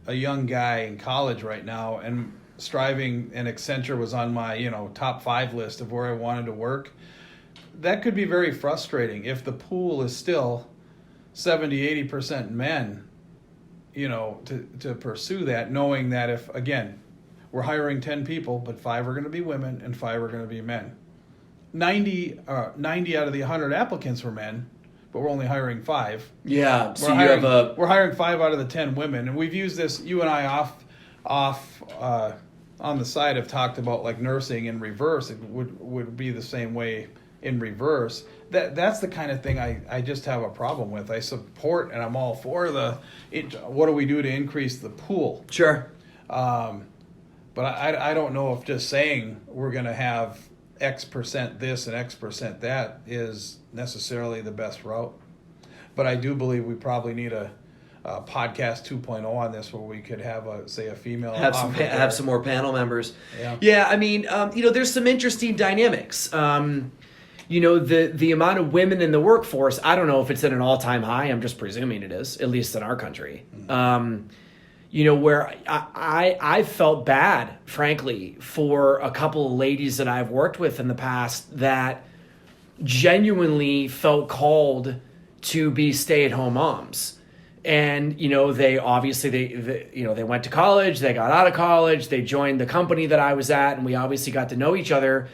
young guy in college right now and striving, and Accenture was on my top 5 list of where I wanted to work, that could be very frustrating if the pool is still 70-80% men, to pursue that, knowing that if, again, we're hiring 10 people, but 5 are going to be women and 5 are going to be men. 90 out of the 100 applicants were men, but we're only hiring 5. Yeah, so we're hiring 5 out of the 10 women, and we've used this, you and I off on the side have talked about like nursing in reverse. It would be the same way in reverse. That's the kind of thing I just have a problem with. I support and I'm all for what do we do to increase the pool? Sure. But I don't know if just saying we're going to have X% this and X% that is necessarily the best route. But I do believe we probably need a podcast 2.0 on this, where we could have a female have some more panel members. Yeah. I mean, there's some interesting dynamics. The amount of women in the workforce, I don't know if it's at an all-time high. I'm just presuming it is, at least in our country. Where I felt bad, frankly, for a couple of ladies that I've worked with in the past that genuinely felt called to be stay-at-home moms. And, they obviously, they went to college, they got out of college, they joined the company that I was at, and we obviously got to know each other.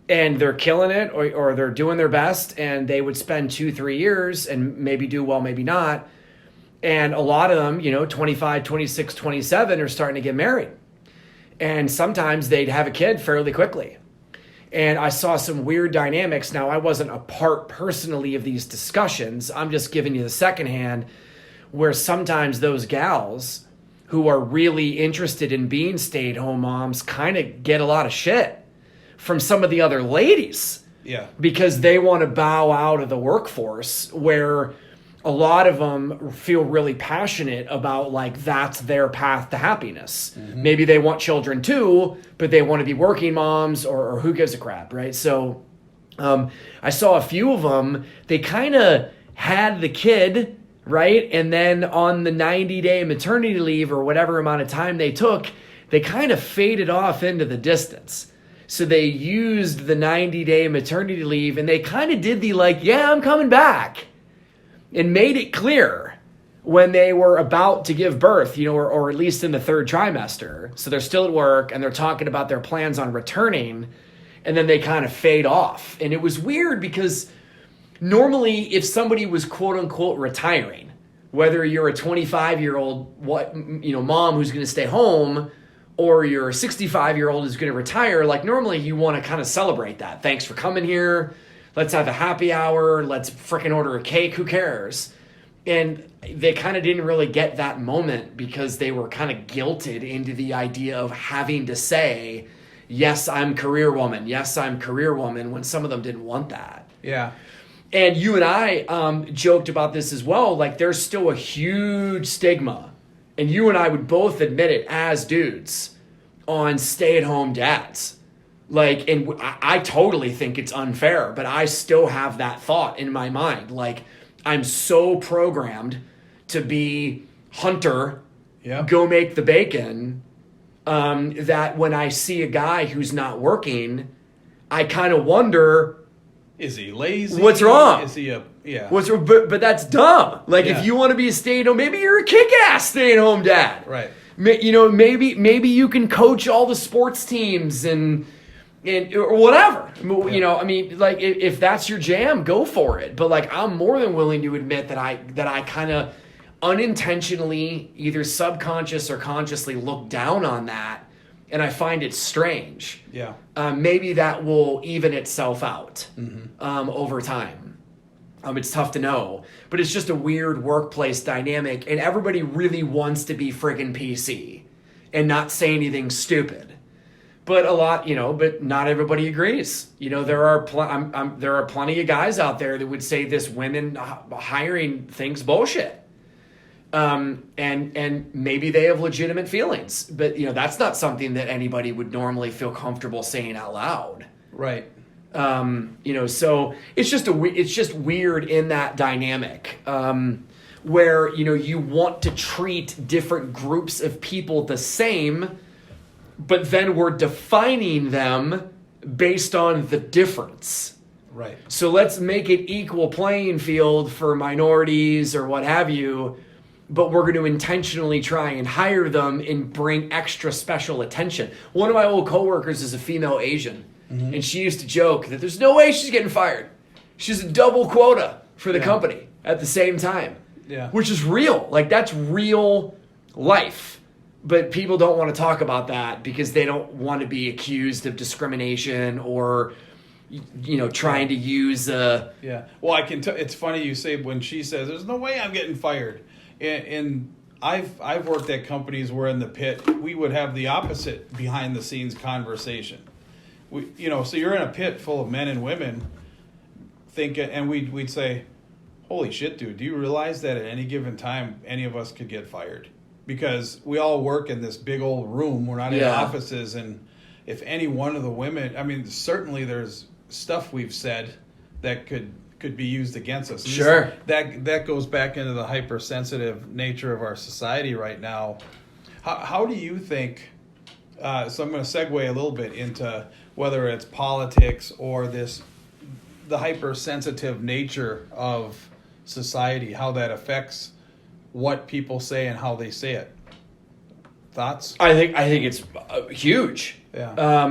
and they're killing it, or they're doing their best, and they would spend 2-3 years and maybe do well, maybe not. And a lot of them, 25, 26, 27 are starting to get married. And sometimes they'd have a kid fairly quickly. And I saw some weird dynamics. Now, I wasn't a part personally of these discussions. I'm just giving you the secondhand, where sometimes those gals who are really interested in being stay-at-home moms kind of get a lot of shit from some of the other ladies. Yeah. Because they want to bow out of the workforce, where a lot of them feel really passionate about, like, that's their path to happiness. Mm-hmm. Maybe they want children too, but they want to be working moms, or who gives a crap, right? So I saw a few of them, they kind of had the kid, right? And then on the 90-day maternity leave or whatever amount of time they took, they kind of faded off into the distance. So they used the 90-day maternity leave, and they kind of did the, like, yeah, I'm coming back, and made it clear when they were about to give birth, or at least in the 3rd trimester. So they're still at work and they're talking about their plans on returning, and then they kind of fade off. And it was weird because normally if somebody was quote unquote retiring, whether you're a 25-year-old mom who's going to stay home, or you're a 65-year-old who's going to retire, like, normally you want to kind of celebrate that. Thanks for coming here. Let's have a happy hour. Let's frickin' order a cake. Who cares? And they kind of didn't really get that moment because they were kind of guilted into the idea of having to say, yes, I'm career woman. Yes, I'm career woman, when some of them didn't want that. Yeah. And you and I joked about this as well. Like, there's still a huge stigma, and you and I would both admit it as dudes, on stay-at-home dads. Like, and I totally think it's unfair, but I still have that thought in my mind. Like, I'm so programmed to be hunter, go make the bacon, that when I see a guy who's not working, I kind of wonder, is he lazy? What's wrong? Is he What's wrong? But that's dumb. Like, if you want to be a stay-at-home, maybe you're a kick-ass stay-at-home dad. Right. Maybe you can coach all the sports teams and or whatever. I mean, like, if that's your jam, go for it. But, like, I'm more than willing to admit that I kind of unintentionally, either subconscious or consciously, look down on that, and I find it strange. Yeah. Maybe that will even itself out over time. It's tough to know, but it's just a weird workplace dynamic, and everybody really wants to be friggin' PC and not say anything stupid. But but not everybody agrees. There are plenty of guys out there that would say this women hiring thing's bullshit. And maybe they have legitimate feelings, but that's not something that anybody would normally feel comfortable saying out loud. Right. So it's just weird in that dynamic, where, you want to treat different groups of people the same, but then we're defining them based on the difference. Right. So let's make it equal playing field for minorities or what have you, but we're going to intentionally try and hire them and bring extra special attention. One of my old coworkers is a female Asian, and she used to joke that there's no way she's getting fired. She's a double quota for the company at the same time, which is real. Like, that's real life. But people don't want to talk about that because they don't want to be accused of discrimination or, trying to use Well, I can tell. It's funny you say when she says, "There's no way I'm getting fired," and I've worked at companies where in the pit we would have the opposite behind the scenes conversation. So you're in a pit full of men and women, and we'd say, "Holy shit, dude! Do you realize that at any given time any of us could get fired?" Because we all work in this big old room. We're not in offices. And if any one of the women, I mean, certainly there's stuff we've said that could be used against us. Sure. That goes back into the hypersensitive nature of our society right now. How do you think, so I'm going to segue a little bit into whether it's politics or the hypersensitive nature of society, how that affects what people say and how they say it. Thoughts? I think it's huge. Yeah.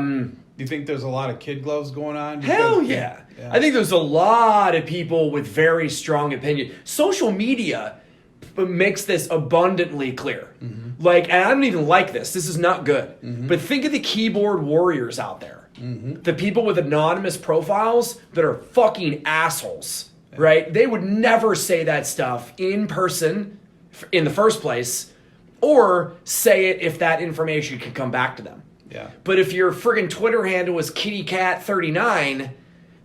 Do you think there's a lot of kid gloves going on? Hell yeah. I think there's a lot of people with very strong opinion. Social media makes this abundantly clear. Like, and I don't even like this. This is not good. But think of the keyboard warriors out there. The people with anonymous profiles that are fucking assholes, right? They would never say that stuff in person in the first place, or say it if that information could come back to them. Yeah. But if your friggin' Twitter handle is kittycat39,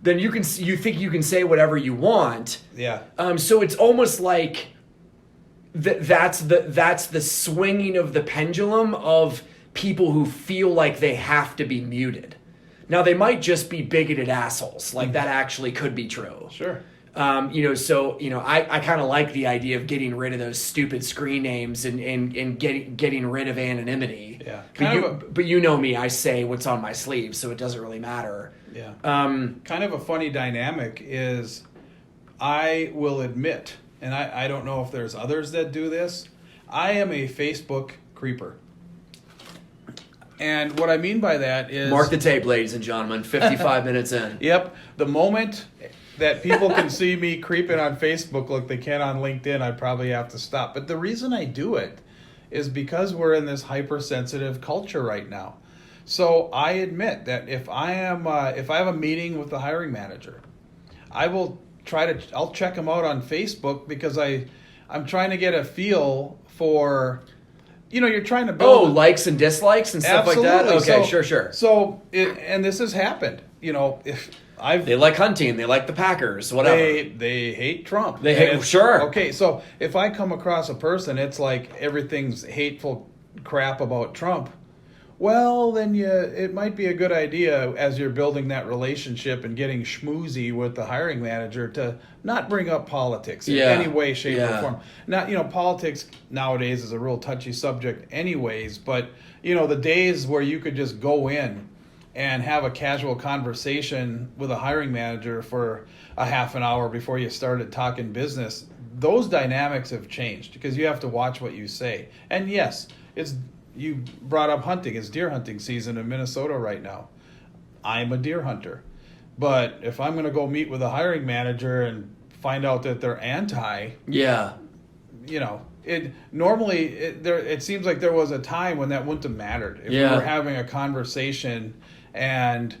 then you think you can say whatever you want. Yeah. So it's almost like that's the swinging of the pendulum of people who feel like they have to be muted. Now they might just be bigoted assholes. Like that actually could be true. Sure. I kind of like the idea of getting rid of those stupid screen names and getting rid of anonymity. Yeah. But you know me, I say what's on my sleeve, so it doesn't really matter. Yeah. Kind of a funny dynamic is, I will admit, and I don't know if there's others that do this, I am a Facebook creeper. And what I mean by that is... Mark the tape, ladies and gentlemen, 55 minutes in. Yep. The moment that people can see me creeping on Facebook like they can on LinkedIn, I probably have to stop. But the reason I do it is because we're in this hypersensitive culture right now. So I admit that if I have a meeting with the hiring manager, I'll check them out on Facebook, because I'm trying to get a feel for, you're trying to build likes and dislikes and stuff absolutely. Like that. Okay, So, sure. So and this has happened. They like hunting, they like the Packers, whatever. They hate Trump. Sure. Okay, so if I come across a person, it's like everything's hateful crap about Trump. Well, then it might be a good idea, as you're building that relationship and getting schmoozy with the hiring manager, to not bring up politics in any way, shape, or form. Now, politics nowadays is a real touchy subject anyways, but, the days where you could just go in and have a casual conversation with a hiring manager for a half an hour before you started talking business, those dynamics have changed, because you have to watch what you say. And yes, you brought up hunting. It's deer hunting season in Minnesota right now. I'm a deer hunter. But if I'm going to go meet with a hiring manager and find out that they're anti, it seems like there was a time when that wouldn't have mattered. If we were having a conversation and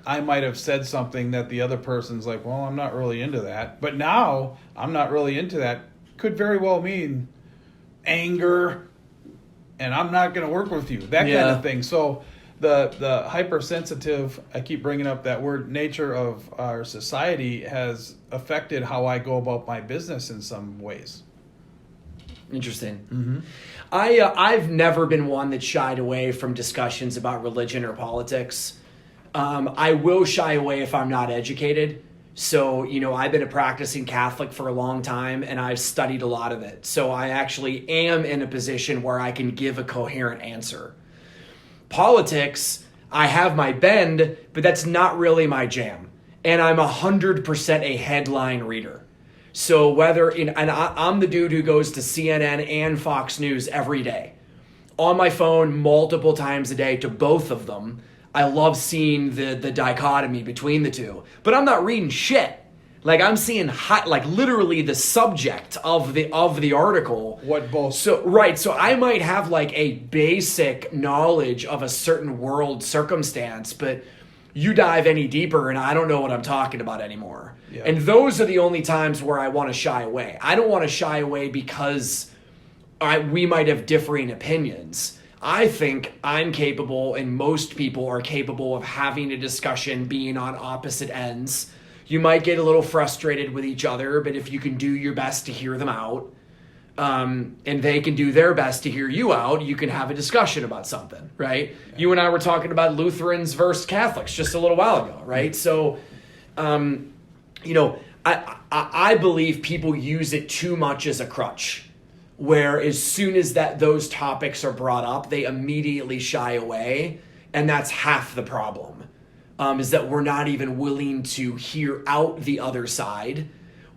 I might have said something that the other person's like, well, I'm not really into that. But now I'm not really into that could very well mean anger, and I'm not going to work with you, that kind of thing. So the hypersensitive, I keep bringing up that word, nature of our society has affected how I go about my business in some ways. Interesting. I've never been one that shied away from discussions about religion or politics. I will shy away if I'm not educated. So, I've been a practicing Catholic for a long time, and I've studied a lot of it. So I actually am in a position where I can give a coherent answer. Politics, I have my bend, but that's not really my jam. And I'm 100% a headline reader. So I'm the dude who goes to CNN and Fox News every day. On my phone multiple times a day to both of them. I love seeing the dichotomy between the two, but I'm not reading shit. Like, I'm seeing literally the subject of the article. What both? So I might have like a basic knowledge of a certain world circumstance, but you dive any deeper and I don't know what I'm talking about anymore. Yeah. And those are the only times where I want to shy away. I don't want to shy away because we might have differing opinions. I think I'm capable, and most people are capable, of having a discussion, being on opposite ends. You might get a little frustrated with each other, but if you can do your best to hear them out, and they can do their best to hear you out, you can have a discussion about something, right? Yeah. You and I were talking about Lutherans versus Catholics just a little while ago, right? So, I believe people use it too much as a crutch, where as soon as those topics are brought up, they immediately shy away, and that's half the problem, is that we're not even willing to hear out the other side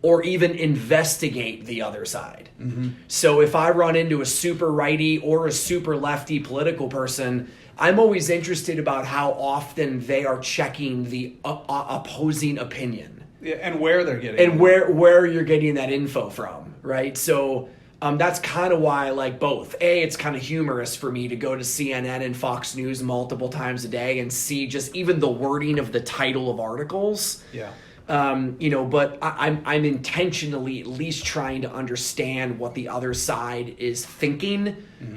or even investigate the other side. Mm-hmm. So if I run into a super righty or a super lefty political person, I'm always interested about how often they are checking the opposing opinion. Yeah, and where they're getting and where you're getting that info from, right? So that's kind of why I like both. It's kind of humorous for me to go to CNN and Fox News multiple times a day and see just even the wording of the title of articles. Yeah. But I'm intentionally at least trying to understand what the other side is thinking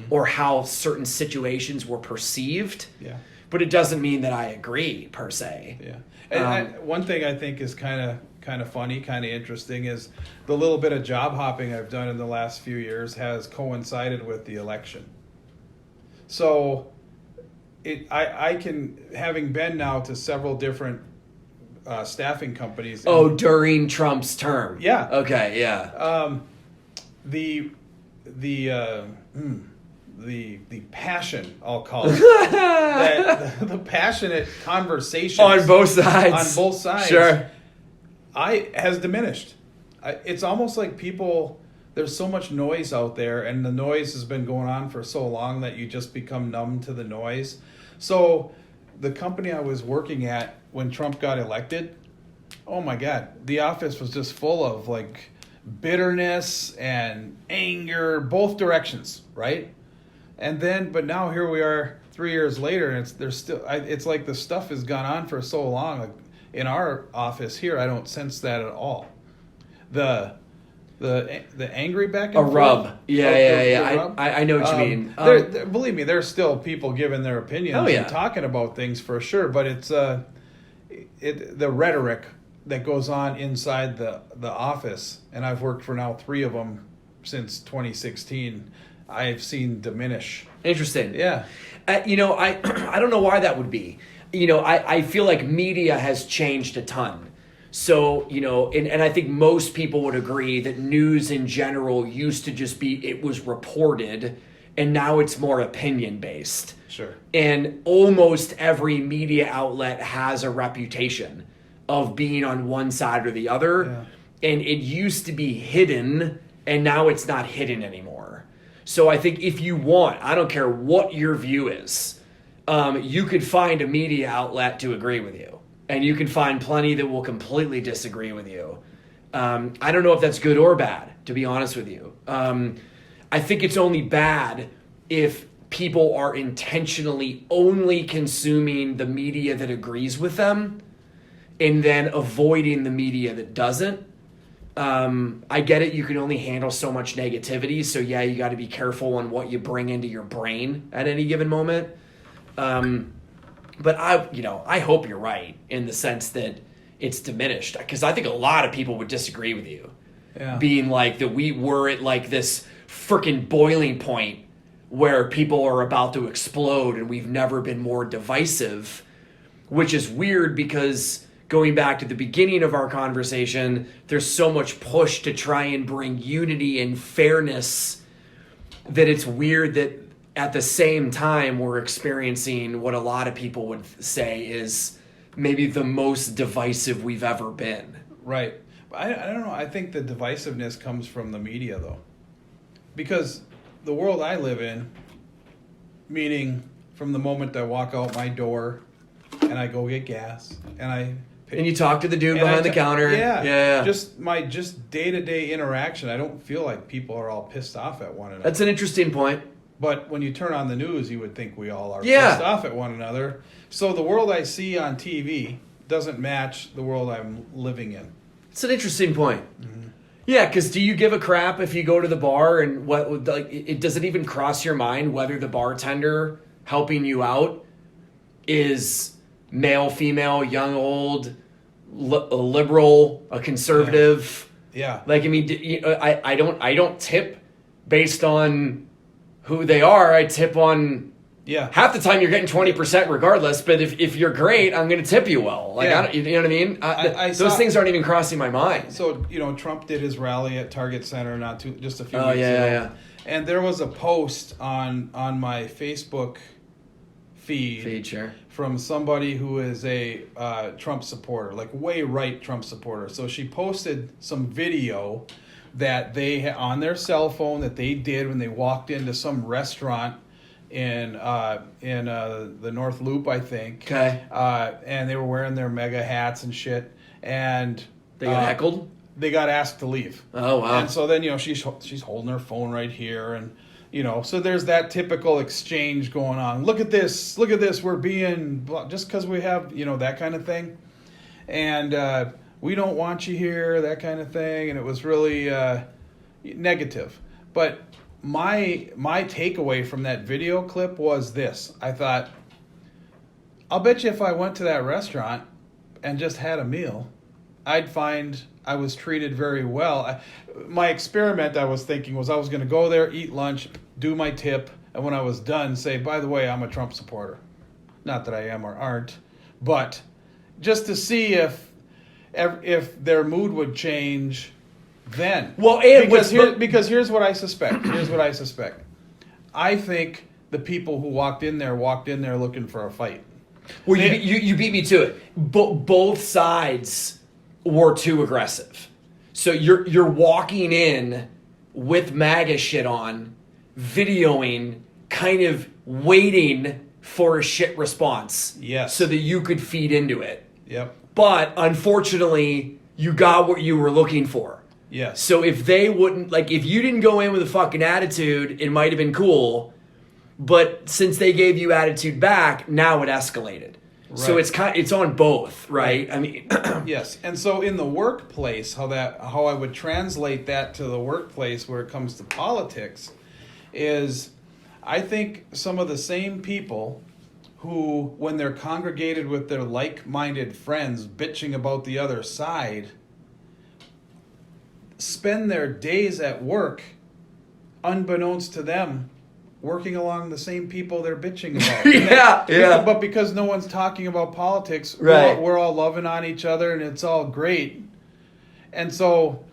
or how certain situations were perceived. Yeah. But it doesn't mean that I agree per se. Yeah. And one thing I think is kind of funny, kind of interesting is the little bit of job hopping I've done in the last few years has coincided with the election. So I can, having been now to several different staffing companies. During Trump's term. Yeah. Okay. Yeah. The passion, I'll call it, the passionate conversations on both sides. Sure. Has diminished. It's almost like people. There's so much noise out there, and the noise has been going on for so long that you just become numb to the noise. So, the company I was working at when Trump got elected, oh my God, the office was just full of like bitterness and anger, both directions, right? And then, but now here we are 3 years later, and it's like the stuff has gone on for so long. Like in our office here, I don't sense that at all. The angry back and forth. A rub. Yeah. The rub. I know what you mean. Believe me, there's still people giving their opinions and talking about things for sure, but it's the rhetoric that goes on inside the office, and I've worked for now 3 of them since 2016. I've seen diminish. Interesting. Yeah. I don't know why that would be. I feel like media has changed a ton. So, and I think most people would agree that news in general used to just be, it was reported, and now it's more opinion based. Sure. And almost every media outlet has a reputation of being on one side or the other. Yeah. And it used to be hidden, and now it's not hidden anymore. So I think if you want, I don't care what your view is, you could find a media outlet to agree with you. And you can find plenty that will completely disagree with you. I don't know if that's good or bad, to be honest with you. I think it's only bad if people are intentionally only consuming the media that agrees with them and then avoiding the media that doesn't. I get it. You can only handle so much negativity. So yeah, you got to be careful on what you bring into your brain at any given moment. But I hope you're right in the sense that it's diminished, because I think a lot of people would disagree with you. Yeah. Being like that we were at like this freaking boiling point where people are about to explode and we've never been more divisive, which is weird because going back to the beginning of our conversation, there's so much push to try and bring unity and fairness that it's weird that at the same time we're experiencing what a lot of people would say is maybe the most divisive we've ever been. Right. I don't know. I think the divisiveness comes from the media, though. Because the world I live in, meaning from the moment I walk out my door and I go get gas and you talk to the dude behind the counter. Yeah. Just day-to-day interaction, I don't feel like people are all pissed off at one another. That's an interesting point. But when you turn on the news, you would think we all are pissed off at one another. So the world I see on TV doesn't match the world I'm living in. It's an interesting point. Mm-hmm. Yeah, because do you give a crap if you go to the bar and does it even cross your mind whether the bartender helping you out is male, female, young, old, a liberal, a conservative? Yeah. Like, I mean, I don't tip based on who they are. I tip on half the time you're getting 20% regardless, but if you're great, I'm going to tip you well. Like, you know what I mean? Those things aren't even crossing my mind. So, Trump did his rally at Target Center just a few weeks ago. Yeah. And there was a post on my Facebook feed sure. from somebody who is a Trump supporter, like way right Trump supporter. So she posted some video that they on their cell phone that they did when they walked into some restaurant in the North Loop, I think. Okay. And they were wearing their mega hats and shit, and They got heckled? they got asked to leave. Oh, wow. And so then, she's holding her phone right here, and so there's that typical exchange going on. Look at this, we're being, just because we have, that kind of thing. And we don't want you here, that kind of thing. And it was really negative. But my takeaway from that video clip was this. I thought, I'll bet you if I went to that restaurant and just had a meal, I'd find I was treated very well. My experiment, I was thinking, was I was going to go there, eat lunch, do my tip, and when I was done, say, by the way, I'm a Trump supporter. Not that I am or aren't, but just to see if their mood would change then. Well, and because here's what I suspect. I think the people who walked in there looking for a fight. Well, you beat me to it. Both sides were too aggressive. So you're walking in with MAGA shit on, videoing, kind of waiting for a shit response. Yes. So that you could feed into it. Yep. But unfortunately, you got what you were looking for. Yes. So if they wouldn't, if you didn't go in with a fucking attitude, it might have been cool. But since they gave you attitude back, now it escalated. Right. So it's on both, right? I mean, yes. And so in the workplace, how I would translate that to the workplace where it comes to politics is, I think some of the same people who, when they're congregated with their like-minded friends bitching about the other side, spend their days at work, unbeknownst to them, working along the same people they're bitching about. Yeah. But because no one's talking about politics, right, we're all loving on each other and it's all great. And so...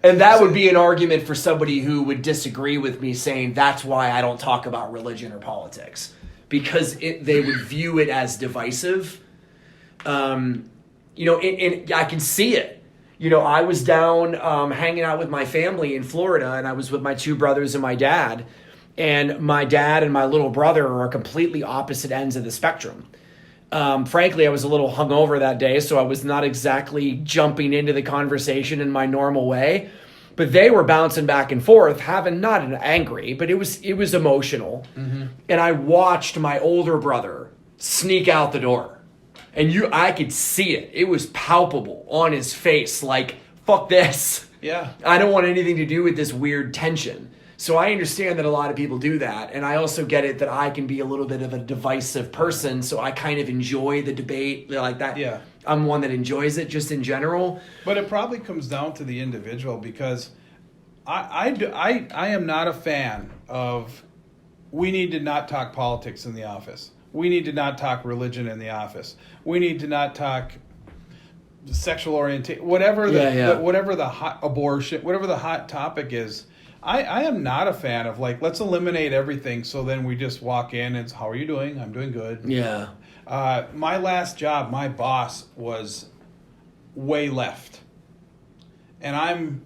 And that would be an argument for somebody who would disagree with me, saying that's why I don't talk about religion or politics. Because they would view it as divisive. And I can see it. I was down hanging out with my family in Florida, and I was with my two brothers and my dad. And my dad and my little brother are completely opposite ends of the spectrum. Frankly, I was a little hungover that day, so I was not exactly jumping into the conversation in my normal way. But they were bouncing back and forth, not an angry, but it was emotional. Mm-hmm. And I watched my older brother sneak out the door. And I could see it. It was palpable on his face, like, fuck this. Yeah. I don't want anything to do with this weird tension. So I understand that a lot of people do that. And I also get it that I can be a little bit of a divisive person. So I kind of enjoy the debate like that. Yeah. I'm one that enjoys it just in general. But it probably comes down to the individual, because I am not a fan of, we need to not talk politics in the office. We need to not talk religion in the office. We need to not talk sexual orientation, whatever the hot abortion, whatever the hot topic is. I am not a fan of, let's eliminate everything, so then we just walk in and it's, how are you doing? I'm doing good. Yeah. My last job, my boss was way left. And I'm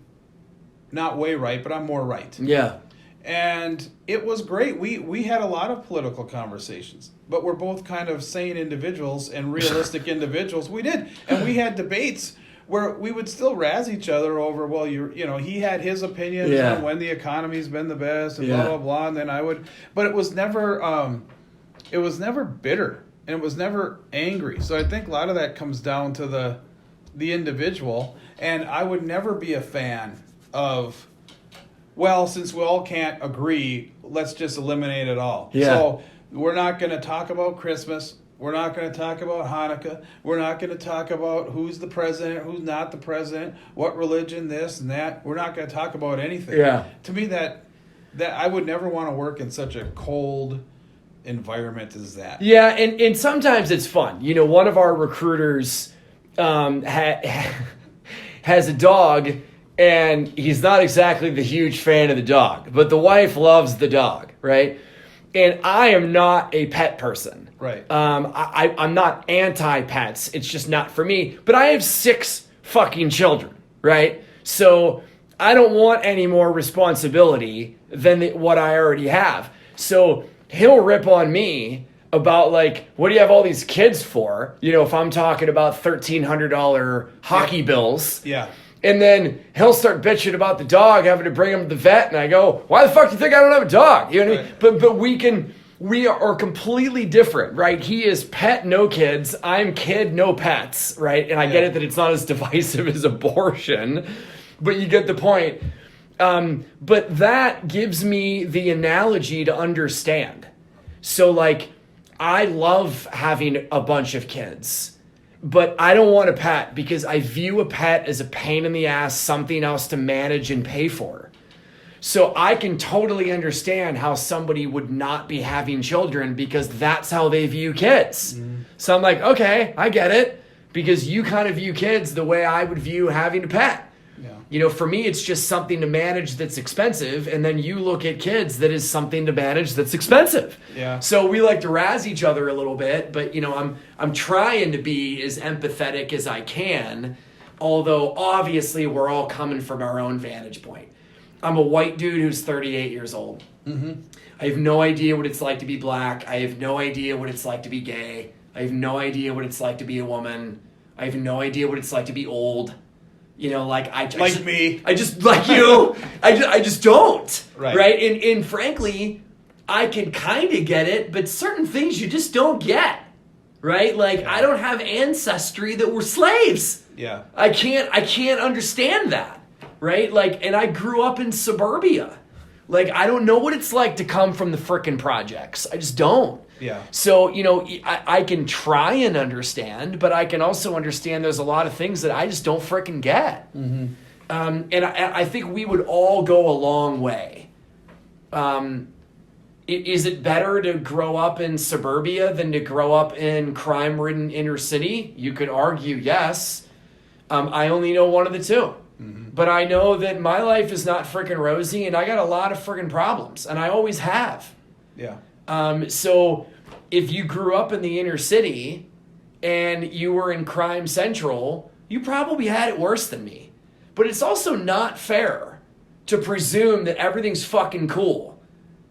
not way right, but I'm more right. Yeah. And it was great. We had a lot of political conversations, but we're both kind of sane individuals and realistic individuals. We did. And we had debates where we would still razz each other over, well, he had his opinions on when the economy's been the best and blah, blah, blah. And then I would, but it was never bitter, and it was never angry. So I think a lot of that comes down to the individual. And I would never be a fan of, well, since we all can't agree, let's just eliminate it all. Yeah. So we're not going to talk about Christmas. We're not going to talk about Hanukkah. We're not going to talk about who's the president, who's not the president, what religion, this and that. We're not going to talk about anything. Yeah. To me, that I would never want to work in such a cold environment as that. Yeah, and sometimes it's fun. One of our recruiters has a dog, and he's not exactly the huge fan of the dog, but the wife loves the dog, right? And I am not a pet person. Right. I'm not anti-pets. It's just not for me. But I have 6 fucking children, right? So I don't want any more responsibility than what I already have. So he'll rip on me about like, what do you have all these kids for? You know, if I'm talking about $1,300 hockey bills. Yeah. And then he'll start bitching about the dog, having to bring him to the vet, and I go, "Why the fuck do you think I don't have a dog?" You know what I mean? But we are completely different, right? He is pet, no kids. I'm kid, no pets, right? And I get it that it's not as divisive as abortion, but you get the point. But that gives me the analogy to understand. So like, I love having a bunch of kids. But I don't want a pet because I view a pet as a pain in the ass, something else to manage and pay for. So I can totally understand how somebody would not be having children because that's how they view kids. So I'm like, okay, I get it, because you kind of view kids the way I would view having a pet. You know, for me, it's just something to manage that's expensive, and then you look at kids that is something to manage that's expensive. Yeah. So we like to razz each other a little bit, but you know, I'm trying to be as empathetic as I can, although obviously we're all coming from our own vantage point. I'm a white dude who's 38 years old. I have no idea what it's like to be black. I have no idea what it's like to be gay. I have no idea what it's like to be a woman. I have no idea what it's like to be old. You know, like I just like you. I just don't. Right. And frankly, I can kind of get it, but certain things you just don't get. Right? Like I don't have ancestry that were slaves. Yeah. I can't understand that. Right? Like, and I grew up in suburbia. Like I don't know what it's like to come from the frickin' projects. I just don't. Yeah. So, you know, I can try and understand, but I can also understand there's a lot of things that I just don't frickin' get. And I think we would all go a long way. Is it better to grow up in suburbia than to grow up in crime-ridden inner city? You could argue yes. I only know one of the two. But I know that my life is not frickin' rosy, and I got a lot of frickin' problems, and I always have. Yeah. So if you grew up in the inner city and you were in crime central, you probably had it worse than me. But it's also not fair to presume that everything's fucking cool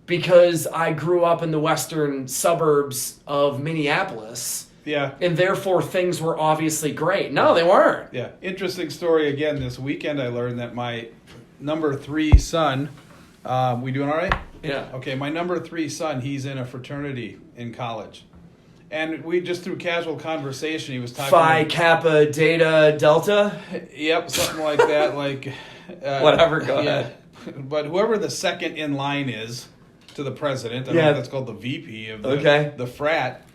because I grew up in the western suburbs of Minneapolis. Yeah. And therefore things were obviously great. No, they weren't. Yeah. Interesting story again this weekend. I learned that my number 3 son, we doing all right? Yeah. Okay, my number 3 son, he's in a fraternity in college. And we just through casual conversation, he was talking Phi Kappa Data Delta? Yep, something like that. Like whatever, go ahead. But whoever the second in line is to the president, I don't know if that's called the VP of the frat.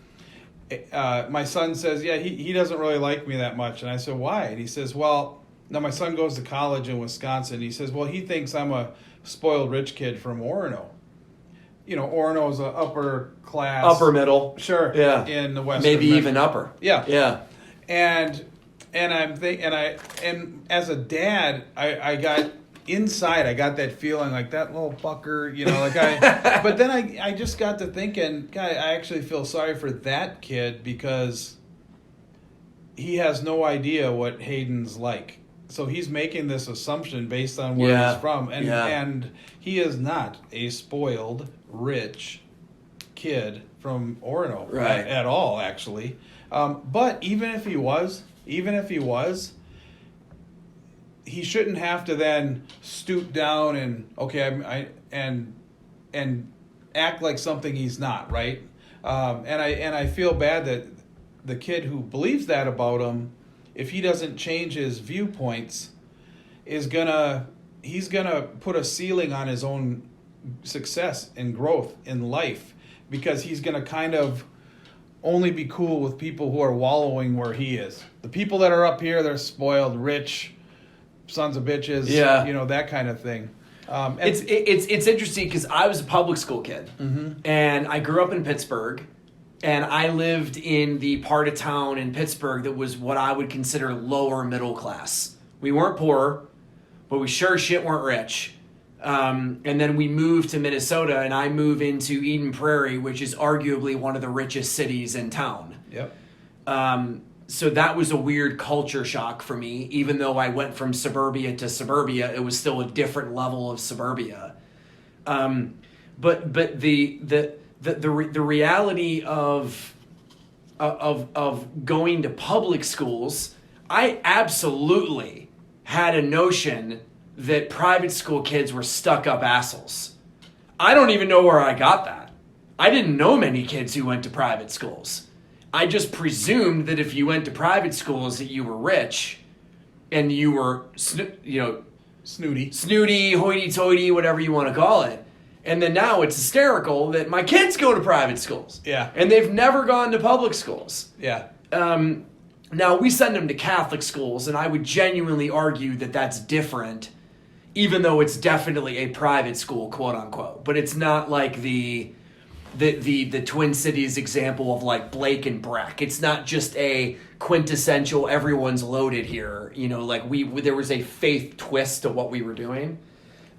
My son says, yeah, he doesn't really like me that much. And I said, why? And he says, well, now my son goes to college in Wisconsin. He says, well, he thinks I'm a spoiled rich kid from Orono. You know, Orono's an upper class. Upper middle. Sure. Yeah. In the Western. Maybe even upper. Yeah. Yeah. And as a dad, I got inside, I got that feeling like that little fucker, you know, like but then I just got to thinking, God, I actually feel sorry for that kid because he has no idea what Hayden's like. So he's making this assumption based on where he's from. And he is not a spoiled, rich kid from Orono at all, actually. But even if he was, he shouldn't have to then stoop down and and act like something he's not, right? And I feel bad that the kid who believes that about him, if he doesn't change his viewpoints, he's gonna put a ceiling on his own success and growth in life, because he's gonna kind of only be cool with people who are wallowing where he is. The people that are up here, they're spoiled, rich, sons of bitches, you know, that kind of thing. It's interesting because I was a public school kid, and I grew up in Pittsburgh, and I lived in the part of town in Pittsburgh that was what I would consider lower middle class. We weren't poor, but we sure shit weren't rich. And then we moved to Minnesota, and I moved into Eden Prairie, which is arguably one of the richest cities in town. Yep. So that was a weird culture shock for me. Even though I went from suburbia to suburbia, it was still a different level of suburbia. but the reality of going to public schools, I absolutely had a notion that private school kids were stuck-up assholes. I don't even know where I got that. I didn't know many kids who went to private schools. I just presumed that if you went to private schools that you were rich and you were, snooty, hoity-toity, whatever you want to call it. And then now it's hysterical that my kids go to private schools. Yeah. And they've never gone to public schools. Yeah. Now, we send them to Catholic schools, and I would genuinely argue that that's different, even though it's definitely a private school, quote unquote. But it's not like the Twin Cities example of like Blake and Breck. It's not just a quintessential everyone's loaded here. Like there was a faith twist to what we were doing.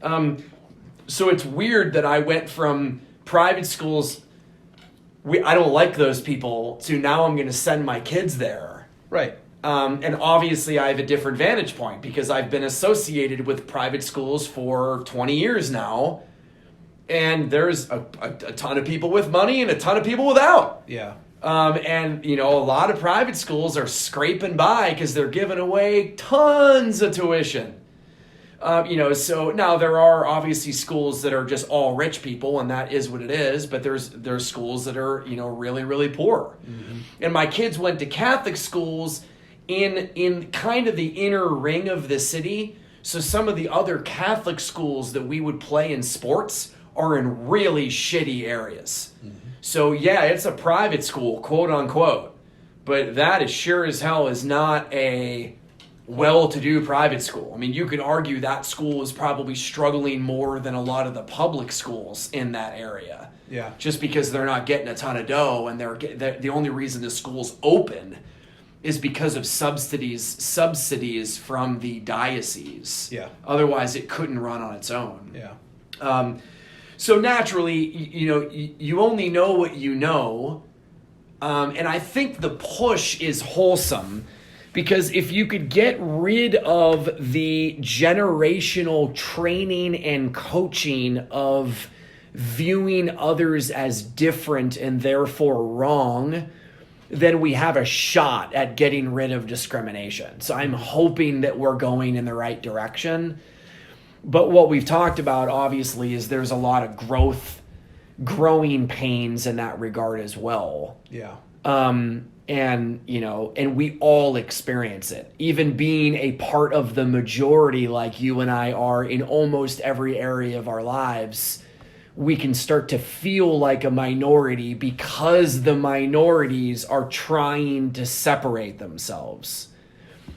So it's weird that I went from private schools, I don't like those people, to now I'm going to send my kids there. Right. And obviously I have a different vantage point because I've been associated with private schools for 20 years now. And there's a ton of people with money and a ton of people without. Yeah. And, a lot of private schools are scraping by because they're giving away tons of tuition. So now there are obviously schools that are just all rich people, and that is what it is. But there's schools that are, really, really poor. Mm-hmm. And my kids went to Catholic schools in kind of the inner ring of the city. So some of the other Catholic schools that we would play in sports are in really shitty areas. Mm-hmm. So yeah, it's a private school, quote unquote. But that is sure as hell is not a well-to-do private school. I mean, you could argue that school is probably struggling more than a lot of the public schools in that area. Yeah. Just because they're not getting a ton of dough, and the only reason the school's open is because of subsidies from the diocese. Yeah. Otherwise, it couldn't run on its own. Yeah. So naturally, you only know what you know, and I think the push is wholesome. Because if you could get rid of the generational training and coaching of viewing others as different and therefore wrong, then we have a shot at getting rid of discrimination. So I'm hoping that we're going in the right direction. But what we've talked about, obviously, is there's a lot of growing pains in that regard as well. Yeah. And we all experience it. Even being a part of the majority like you and I are in almost every area of our lives, we can start to feel like a minority because the minorities are trying to separate themselves.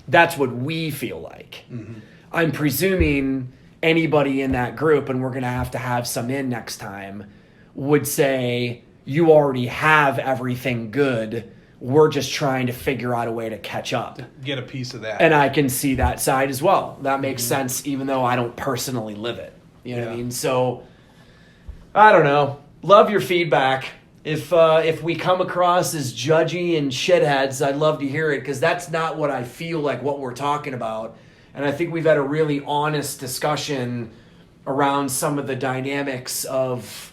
That's what we feel like. Mm-hmm. I'm presuming anybody in that group, and we're going to have some in next time, would say, you already have everything good. We're just trying to figure out a way to catch up. Get a piece of that. And I can see that side as well. That makes sense, even though I don't personally live it. You know what I mean? So, I don't know. Love your feedback. If we come across as judgy and shitheads, I'd love to hear it, because that's not what I feel like what we're talking about. And I think we've had a really honest discussion around some of the dynamics of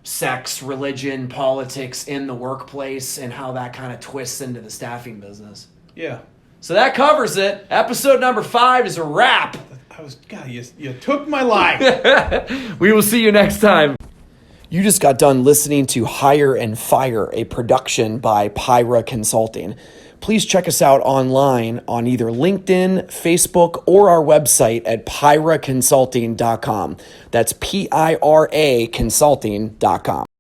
sex, religion, politics in the workplace, and how that kind of twists into the staffing business. Yeah. So that covers it. Episode number 5 is a wrap. God, you took my line. We will see you next time. You just got done listening to Hire and Fire, a production by Pyra Consulting. Please check us out online on either LinkedIn, Facebook, or our website at pyraconsulting.com. That's PIRA consulting.com.